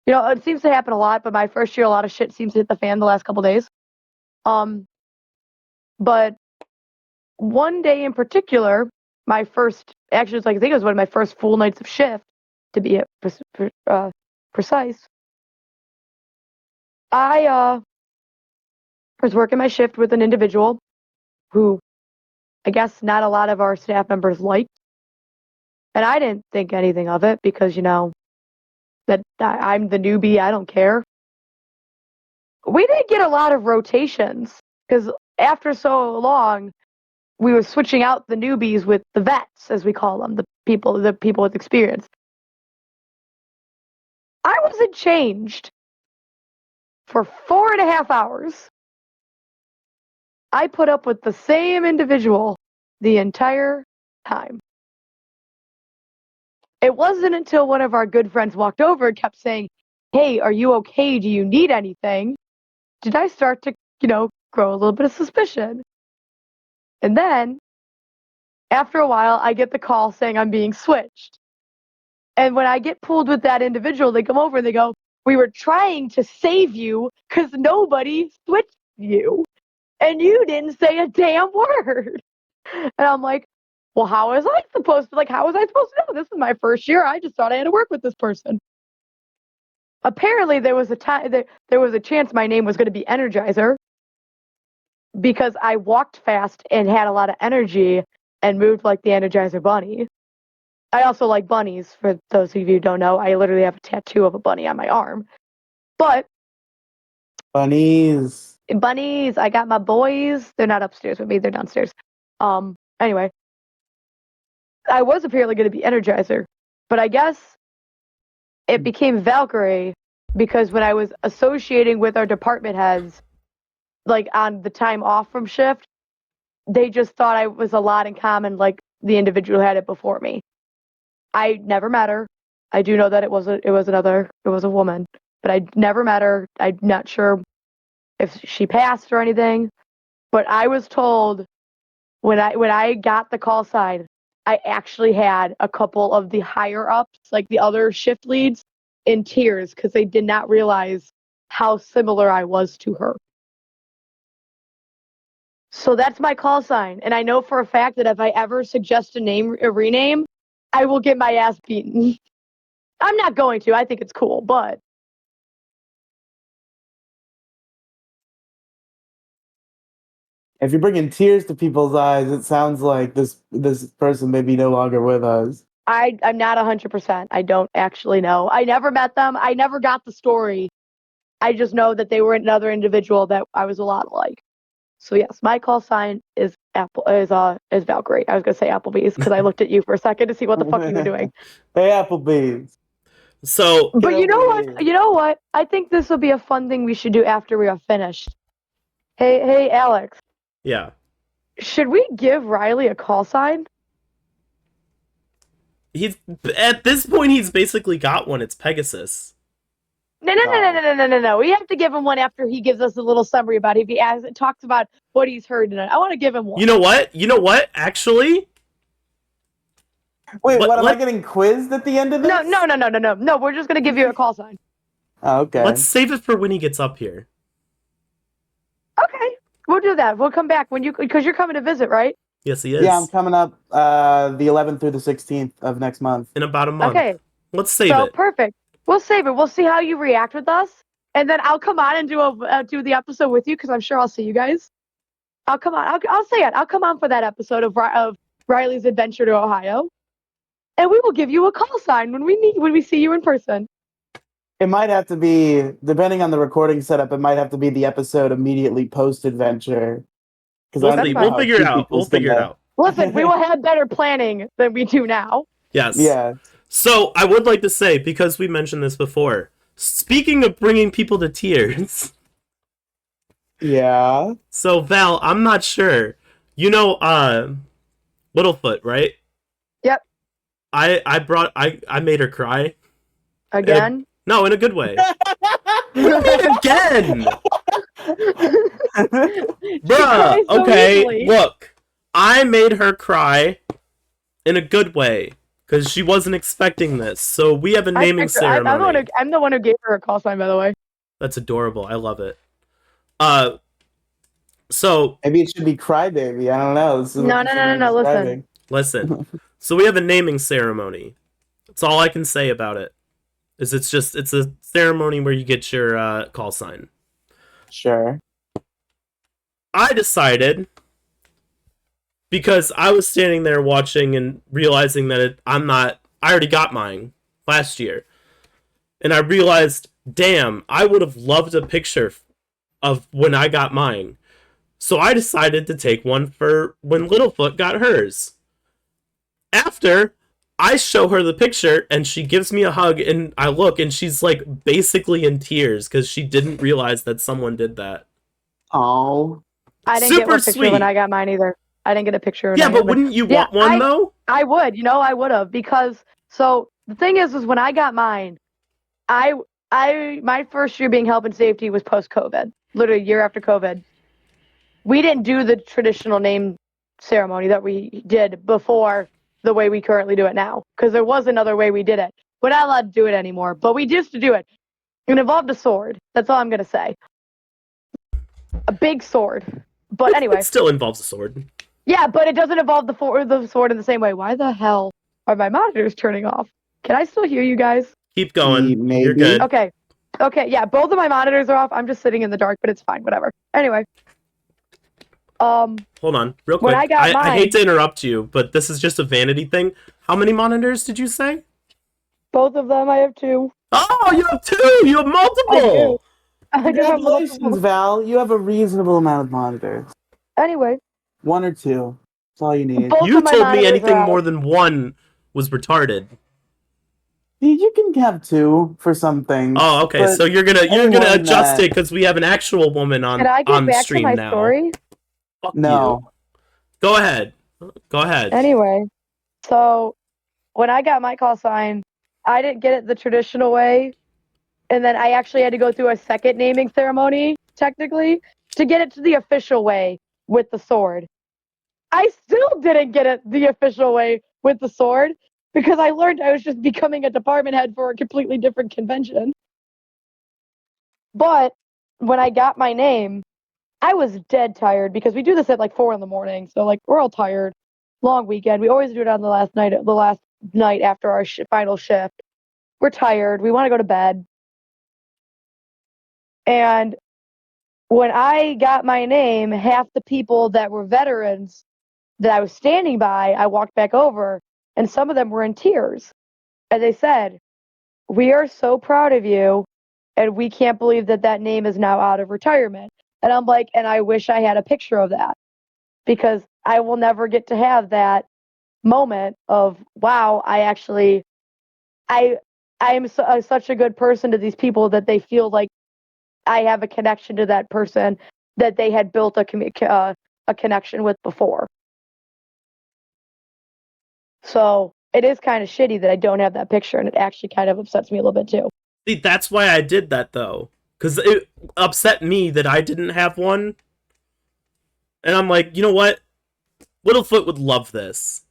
it seems to happen a lot, but my first year, a lot of shit seems to hit the fan the last couple days. But one day in particular, I think it was one of my first full nights of shift, to be precise. I was working my shift with an individual who I guess not a lot of our staff members liked. And I didn't think anything of it because, that I'm the newbie, I don't care. We didn't get a lot of rotations because after so long, we were switching out the newbies with the vets, as we call them, the people with experience. I wasn't changed for 4.5 hours. I put up with the same individual the entire time. It wasn't until one of our good friends walked over and kept saying, "Hey, are you okay? Do you need anything?" Did I start to, grow a little bit of suspicion. And then, after a while, I get the call saying I'm being switched. And when I get pulled with that individual, they come over and they go, "We were trying to save you because nobody switched you. And you didn't say a damn word." And I'm like, well, how was I supposed to know? This is my first year. I just thought I had to work with this person. Apparently, there was a chance my name was going to be Energizer because I walked fast and had a lot of energy and moved like the Energizer bunny. I also like bunnies, for those of you who don't know. I literally have a tattoo of a bunny on my arm. But Bunnies. I got my boys. They're not upstairs with me. They're downstairs. Anyway, I was apparently going to be Energizer, but I guess it became Valkyrie because when I was associating with our department heads, like on the time off from shift, they just thought I was a lot in common, like the individual who had it before me. I never met her. I do know that it was a woman, but I never met her. I'm not sure if she passed or anything, but I was told when I got the call sign, I actually had a couple of the higher ups, like the other shift leads, in tears because they did not realize how similar I was to her. So that's my call sign. And I know for a fact that if I ever suggest a rename, I will get my ass beaten. I'm not going to. I think it's cool, but If you're bringing tears to people's eyes, it sounds like this person may be no longer with us. I'm not 100%. I don't actually know. I never met them. I never got the story. I just know that they were another individual that I was a lot like. So yes, my call sign is Valkyrie. I was gonna say Applebee's because I looked at you for a second to see what the fuck you were doing. Hey, Applebee's. So, But you know what? Applebee's. You know what? I think this will be a fun thing we should do after we are finished. Hey, Alex. yeah. Should we give Riely a call sign? At this point, he's basically got one. It's Pegasus. No. We have to give him one after he gives us a little summary about it. If he talks about what he's heard tonight. I want to give him one. You know what? Actually, Wait, what am I getting quizzed at the end of this? No. No, we're just gonna give you a call sign. Oh, okay. Let's save it for when he gets up here. Okay, we'll do that. We'll come back because you're coming to visit, right? Yes, he is. Yeah, I'm coming up the 11th through the 16th of next month. In about a month. Okay. Let's save So it. perfect. We'll save it. We'll see how you react with us, and then I'll come on and do the episode with you because I'm sure I'll see you guys. I'll come on. I'll say it. I'll come on for that episode of Riley's Adventure to Ohio, and we will give you a call sign when we see you in person. It might have to be, depending on the recording setup, it might have to be the episode immediately post-adventure. We'll figure it out. We'll figure it out. Listen, we will have better planning than we do now. Yes. Yeah. So, I would like to say, because we mentioned this before, speaking of bringing people to tears... Yeah. So, Val, I'm not sure. You know, Littlefoot, right? Yep. I made her cry. Again? No, in a good way. What do you mean again? Bruh, so okay, easily. look. I made her cry in a good way. Because she wasn't expecting this. So we have a naming ceremony. I'm the one who gave her a call sign, by the way. That's adorable. I love it. So Maybe it should be Crybaby. I don't know. No. Listen. So we have a naming ceremony. That's all I can say about it. It's a ceremony where you get your call sign. Sure. I decided, because I was standing there watching and realizing that I already got mine last year. And I realized, damn, I would have loved a picture of when I got mine. So I decided to take one for when Littlefoot got hers. After, I show her the picture and she gives me a hug and I look and she's like basically in tears because she didn't realize that someone did that. Oh. I didn't get Super one picture sweet. when I got mine either. I didn't get a picture. Yeah, but wouldn't you want one though? I would. I would have, because so the thing is when I got mine, my first year being health and safety was post COVID, literally a year after COVID. We didn't do the traditional name ceremony that we did before the way we currently do it now, because there was another way we did it. We're not allowed to do it anymore, but we used to do it. It involved a sword. That's all I'm gonna say. A big sword. But anyway. It still involves a sword. Yeah, but it doesn't involve the sword in the same way. Why the hell are my monitors turning off? Can I still hear you guys? Keep going. Maybe. You're good. Okay. Okay, yeah, both of my monitors are off. I'm just sitting in the dark, but it's fine, whatever. Anyway. Hold on, real quick. When I got I hate mine- to interrupt you, but this is just a vanity thing. How many monitors did you say? Both of them, I have two. Oh, you have two! You have multiple! I do have Congratulations, multiple. Val. You have a reasonable amount of monitors. Anyway. One or two. That's all you need. Both You of my told me monitors anything are more out. than one was retarded. You can have two for some things. Oh, okay. but So you're gonna anyone adjust that- it because we have an actual woman on Can I get back to stream my now. story? Fuck No. you. Go ahead. Go ahead. Anyway, so when I got my call sign, I didn't get it the traditional way. And then I actually had to go through a second naming ceremony, technically, to get it to the official way with the sword. I still didn't get it the official way with the sword because I learned I was just becoming a department head for a completely different convention. But when I got my name, I was dead tired because we do this at like 4 a.m. So like we're all tired. Long weekend. We always do it on the last night after our final shift. We're tired. We want to go to bed. And when I got my name, half the people that were veterans that I was standing by, I walked back over, and some of them were in tears. And they said, "We are so proud of you, and we can't believe that name is now out of retirement." And I'm like, and I wish I had a picture of that, because I will never get to have that moment of, wow, I am such a good person to these people that they feel like I have a connection to that person that they had built a connection with before. So it is kind of shitty that I don't have that picture, and it actually kind of upsets me a little bit too. See, that's why I did that though, because it upset me that I didn't have one. And I'm like, you know what? Littlefoot would love this.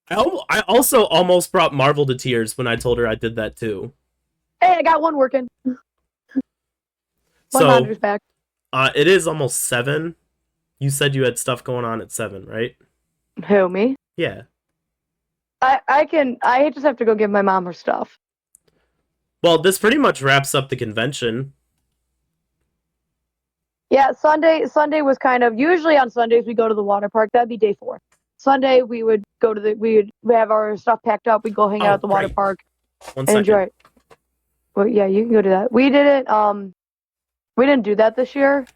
I also almost brought Marvel to tears when I told her I did that too. Hey, I got one working. One So, monitor's back. it is almost 7. You said you had stuff going on at 7, right? Who, me? Yeah. I just have to go give my mom her stuff. Well, this pretty much wraps up the convention. Yeah, Sunday was kind of, usually on Sundays we go to the water park. That'd be day 4. Sunday we would go to we have our stuff packed up. We'd go hang out at the water great. park One and second. enjoy it. Well, yeah, you can go do that. We didn't do that this year.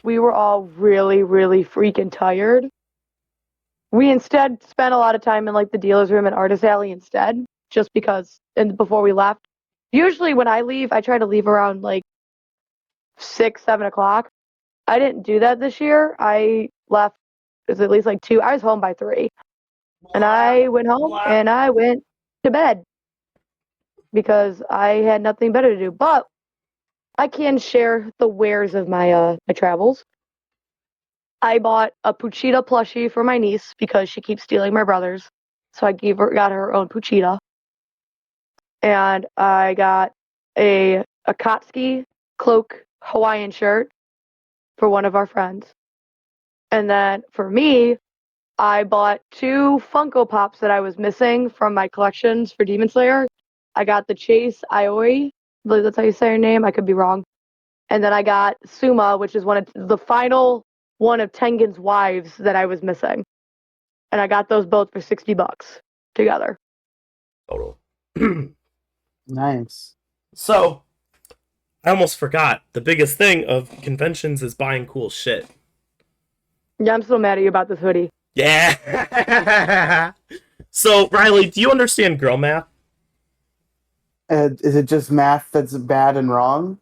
We were all really, really freaking tired. We instead spent a lot of time in like the dealer's room and artist alley instead, just because. And before we left, usually when I leave, I try to leave around like 6, 7 o'clock. I didn't do that this year. I left. It was at least like 2. I was home by 3, and I went home and I went to bed because I had nothing better to do. But I can share the wares of my travels. I bought a Puchita plushie for my niece because she keeps stealing my brother's. So I got her own Puchita. And I got a Akatsuki cloak Hawaiian shirt for one of our friends. And then for me, I bought 2 Funko Pops that I was missing from my collections for Demon Slayer. I got the Chase Aoi. I believe that's how you say her name. I could be wrong. And then I got Suma, which is one of the final one of Tengen's wives that I was missing. And I got those both for $60 together. Total. Nice. So, I almost forgot. The biggest thing of conventions is buying cool shit. Yeah, I'm still mad at you about this hoodie. Yeah. So, Riely, do you understand girl math? Is it just math that's bad and wrong?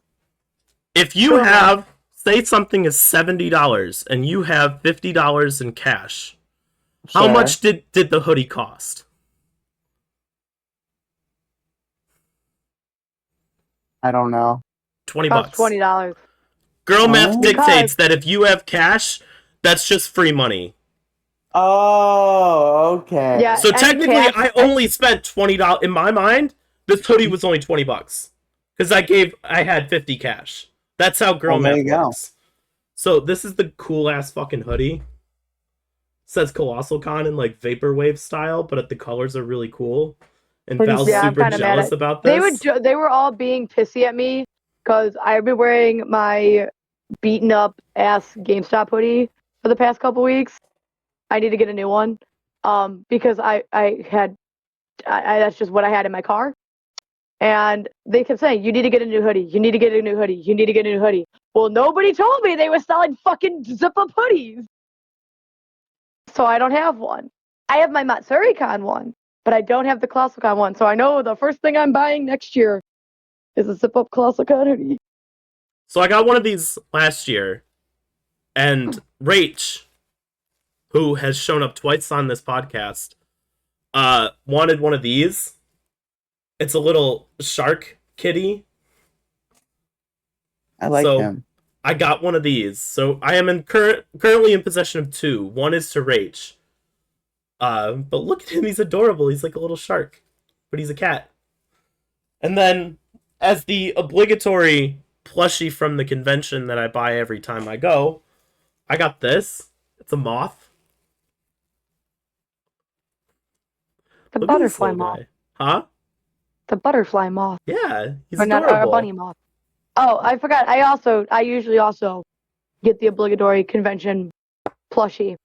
If you Sure. have, say something is $70 and you have $50 in cash, how Sure. much did the hoodie cost? I don't know. $20. Cost $20. Girl math Oh. dictates that if you have cash, that's just free money. Oh, okay. Yeah. So any technically, cash- I only spent $20 in my mind. This hoodie was only $20 because I had 50 cash. That's how girl Well, there math you go. works. So this is the cool ass fucking hoodie. It says Colossalcon in like vaporwave style, but the colors are really cool. And Pretty Val's sick. Yeah, I'm super kinda mad jealous at- about They this. they were all being pissy at me because I've been wearing my beaten up ass GameStop hoodie for the past couple weeks. I need to get a new one. Because I that's just what I had in my car. And they kept saying, you need to get a new hoodie. You need to get a new hoodie. You need to get a new hoodie. Well, nobody told me they were selling fucking zip-up hoodies. So I don't have one. I have my Matsuricon one, but I don't have the Colossalcon one. So I know the first thing I'm buying next year is a zip-up Colossalcon hoodie. So I got one of these last year, and Rach, who has shown up twice on this podcast, wanted one of these. It's a little shark kitty. I like So, him. I got one of these. So I am currently in possession of two. One is to Rach. But look at him, he's adorable. He's like a little shark, but he's a cat. And then, as the obligatory plushie from the convention that I buy every time I go, I got this. It's a moth. The Look at this butterfly little moth. guy. Huh? The butterfly moth. Yeah, he's Or not, adorable. or a bunny moth. Oh, I forgot. I usually also get the obligatory convention plushie.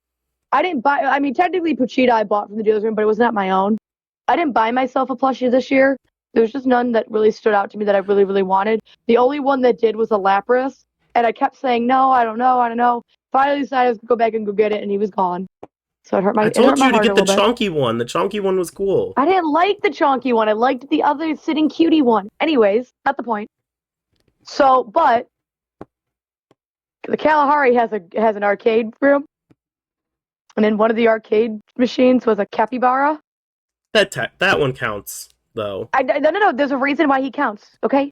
I didn't buy. I mean, technically, Pochita I bought from the dealer's room, but it was not my own. I didn't buy myself a plushie this year. There was just none that really stood out to me that I really, really wanted. The only one that did was a Lapras, and I kept saying, no, I don't know. Finally decided I was going to go back and go get it, and he was gone. So it hurt my I it told hurt my you to heart get a the little bit. chunky one. The chunky one was cool. I didn't like the chonky one. I liked the other sitting cutie one. Anyways, not the point. So, but the Kalahari has an arcade room, and in one of the arcade machines was a capybara. That one counts though. No. There's a reason why he counts. Okay,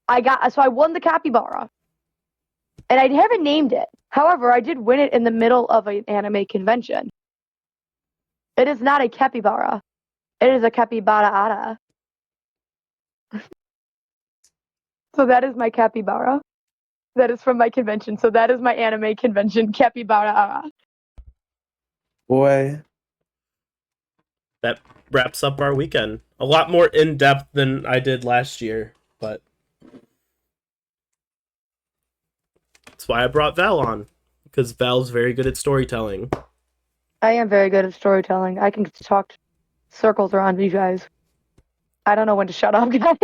so I won the capybara, and I haven't named it. However, I did win it in the middle of an anime convention. It is not a capybara. It is a capybara. So that is my capybara. That is from my convention. So that is my anime convention, capybara. Boy. That wraps up our weekend. A lot more in depth than I did last year, but that's why I brought Val on, because Val's very good at storytelling. I am very good at storytelling. I can talk circles around you guys. I don't know when to shut up, guys.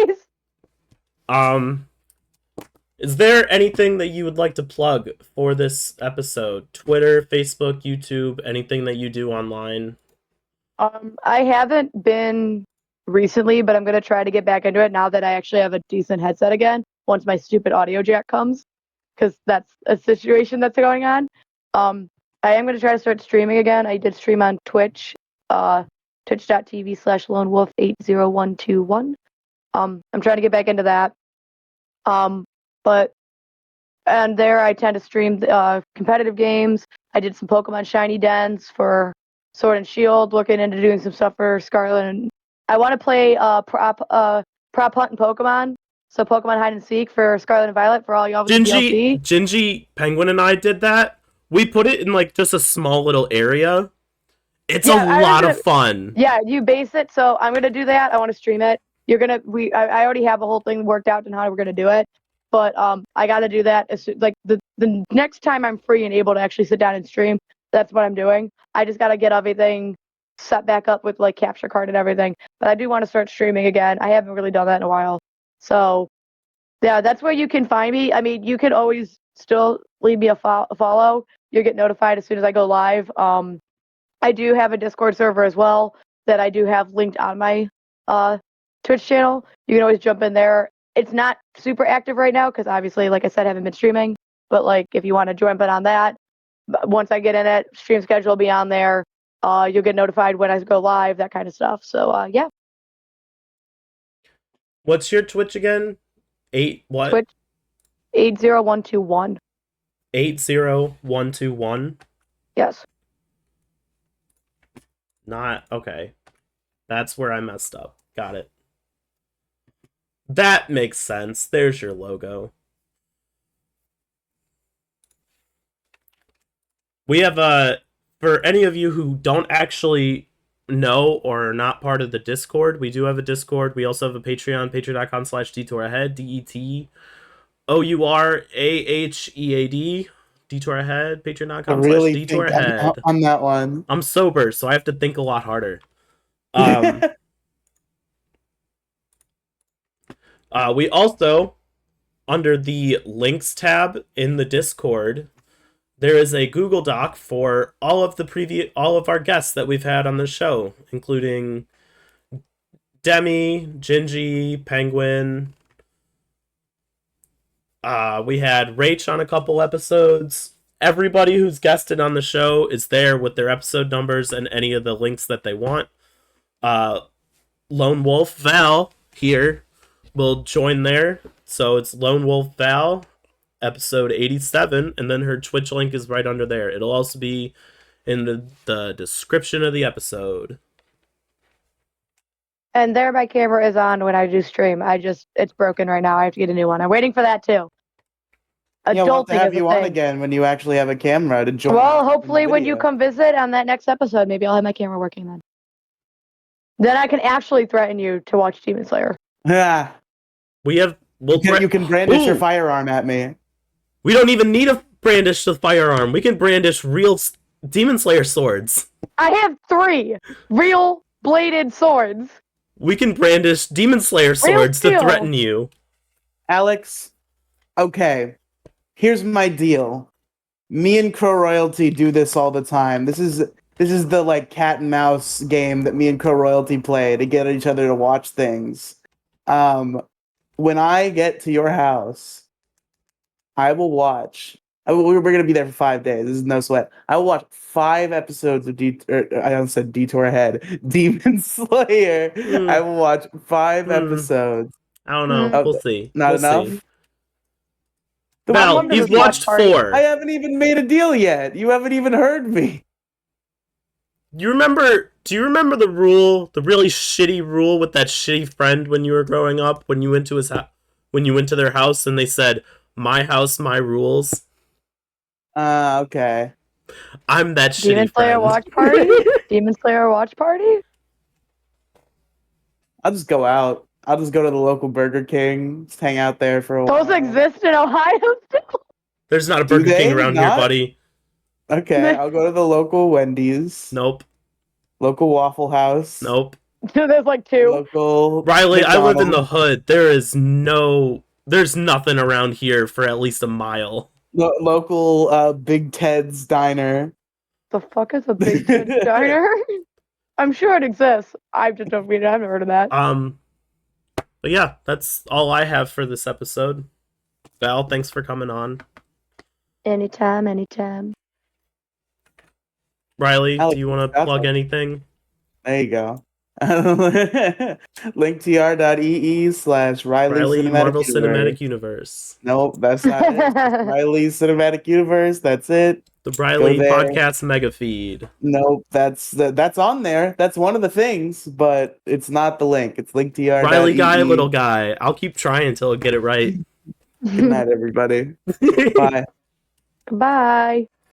Is there anything that you would like to plug for this episode? Twitter, Facebook, YouTube, anything that you do online? I haven't been recently, but I'm gonna try to get back into it now that I actually have a decent headset again. Once my stupid audio jack comes, because that's a situation that's going on. I am gonna try to start streaming again. I did stream on Twitch, twitch.tv/Lonewolf80121. I'm trying to get back into that. And there I tend to stream competitive games. I did some Pokemon Shiny Dens for Sword and Shield, looking into doing some stuff for Scarlet. And I want to play prop hunt in Pokemon. So Pokemon Hide and Seek for Scarlet and Violet for all y'all with the DLC. Gingy, Penguin, and I did that. We put it in like just a small little area. It's a lot of fun. Yeah, you base it. So I'm gonna do that. I want to stream it. I already have a whole thing worked out on how we're gonna do it. But I got to do that like the next time I'm free and able to actually sit down and stream. That's what I'm doing. I just got to get everything set back up with like capture card and everything. But I do want to start streaming again. I haven't really done that in a while. So yeah, that's where you can find me. I mean, you can always still leave me a follow. You'll get notified as soon as I go live. I do have a Discord server as well that I do have linked on my Twitch channel. You can always jump in there. It's not super active right now because obviously, like I said, I haven't been streaming. But like, if you want to jump in on that, once I get in it, stream schedule will be on there. You'll get notified when I go live, that kind of stuff. So yeah. What's your Twitch again? What? Twitch 80121. 80121. Yes. Not okay. That's where I messed up. Got it. That makes sense. There's your logo. We have for any of you who don't actually know or are not part of the Discord, we do have a Discord. We also have a Patreon, patreon.com/detourahead, DETOURAHEAD, Detour Ahead, patreon.com/detourahead. On that one. I'm sober, so I have to think a lot harder. We also, under the links tab in the Discord, there is a Google Doc for all of our guests that we've had on the show, including Demi, Gingy, Penguin. We had Rach on a couple episodes. Everybody who's guested on the show is there with their episode numbers and any of the links that they want. Lone Wolf Val here will join there. So it's Lone Wolf Val, episode 87, and then her Twitch link is right under there. It'll also be in the description of the episode. And there my camera is on when I do stream. It's broken right now. I have to get a new one. I'm waiting for that too. Yeah, we'll have to have you on again when you actually have a camera to join. Well, hopefully when you come visit on that next episode, maybe I'll have my camera working then. Then I can actually threaten you to watch Demon Slayer. Yeah. You can brandish your firearm at me. We don't even need to brandish the firearm. We can brandish real Demon Slayer swords. I have 3 real bladed swords. We can brandish Demon Slayer swords to threaten you. Alex, okay. Here's my deal. Me and Crow Royalty do this all the time. This is the like cat and mouse game that me and Crow Royalty play to get each other to watch things. When I get to your house, I will watch. We're going to be there for 5 days. This is no sweat. I will watch 5 episodes of I almost said Detour Ahead. Demon Slayer. I will watch 5 episodes. I don't know. We'll see. Not we'll enough? See. Val, you've watched 4. I haven't even made a deal yet. You haven't even heard me. Do you remember the rule, the really shitty rule with that shitty friend when you were growing up, when you went to their house and they said, "My house, my rules"? Okay. I'm that shitty Demon Slayer friend. watch party? Demon Slayer watch party? I'll just go out. I'll just go to the local Burger King, just hang out there for a while. Those exist in Ohio still? There's not a Burger King around here, buddy. Okay, I'll go to the local Wendy's. Nope. Local Waffle House. Nope. There's like 2. Local Riley, McDonald's. I live in the hood. There's nothing around here for at least a mile. Local Big Ted's Diner. The fuck is a Big Ted's Diner? I'm sure it exists. I just don't read it. I haven't heard of that. But yeah, that's all I have for this episode. Val, thanks for coming on. Anytime. Riley, Alex, do you want to plug anything? There you go. linktr.ee/Riely Marvel Cinematic Universe. Nope, that's not it. Riely Cinematic Universe, that's it. The Riely Podcast Mega Feed. Nope, that's on there. That's one of the things, but it's not the link. It's linktr. Riley guy, little guy. I'll keep trying until I get it right. Good night, everybody. Bye. Bye.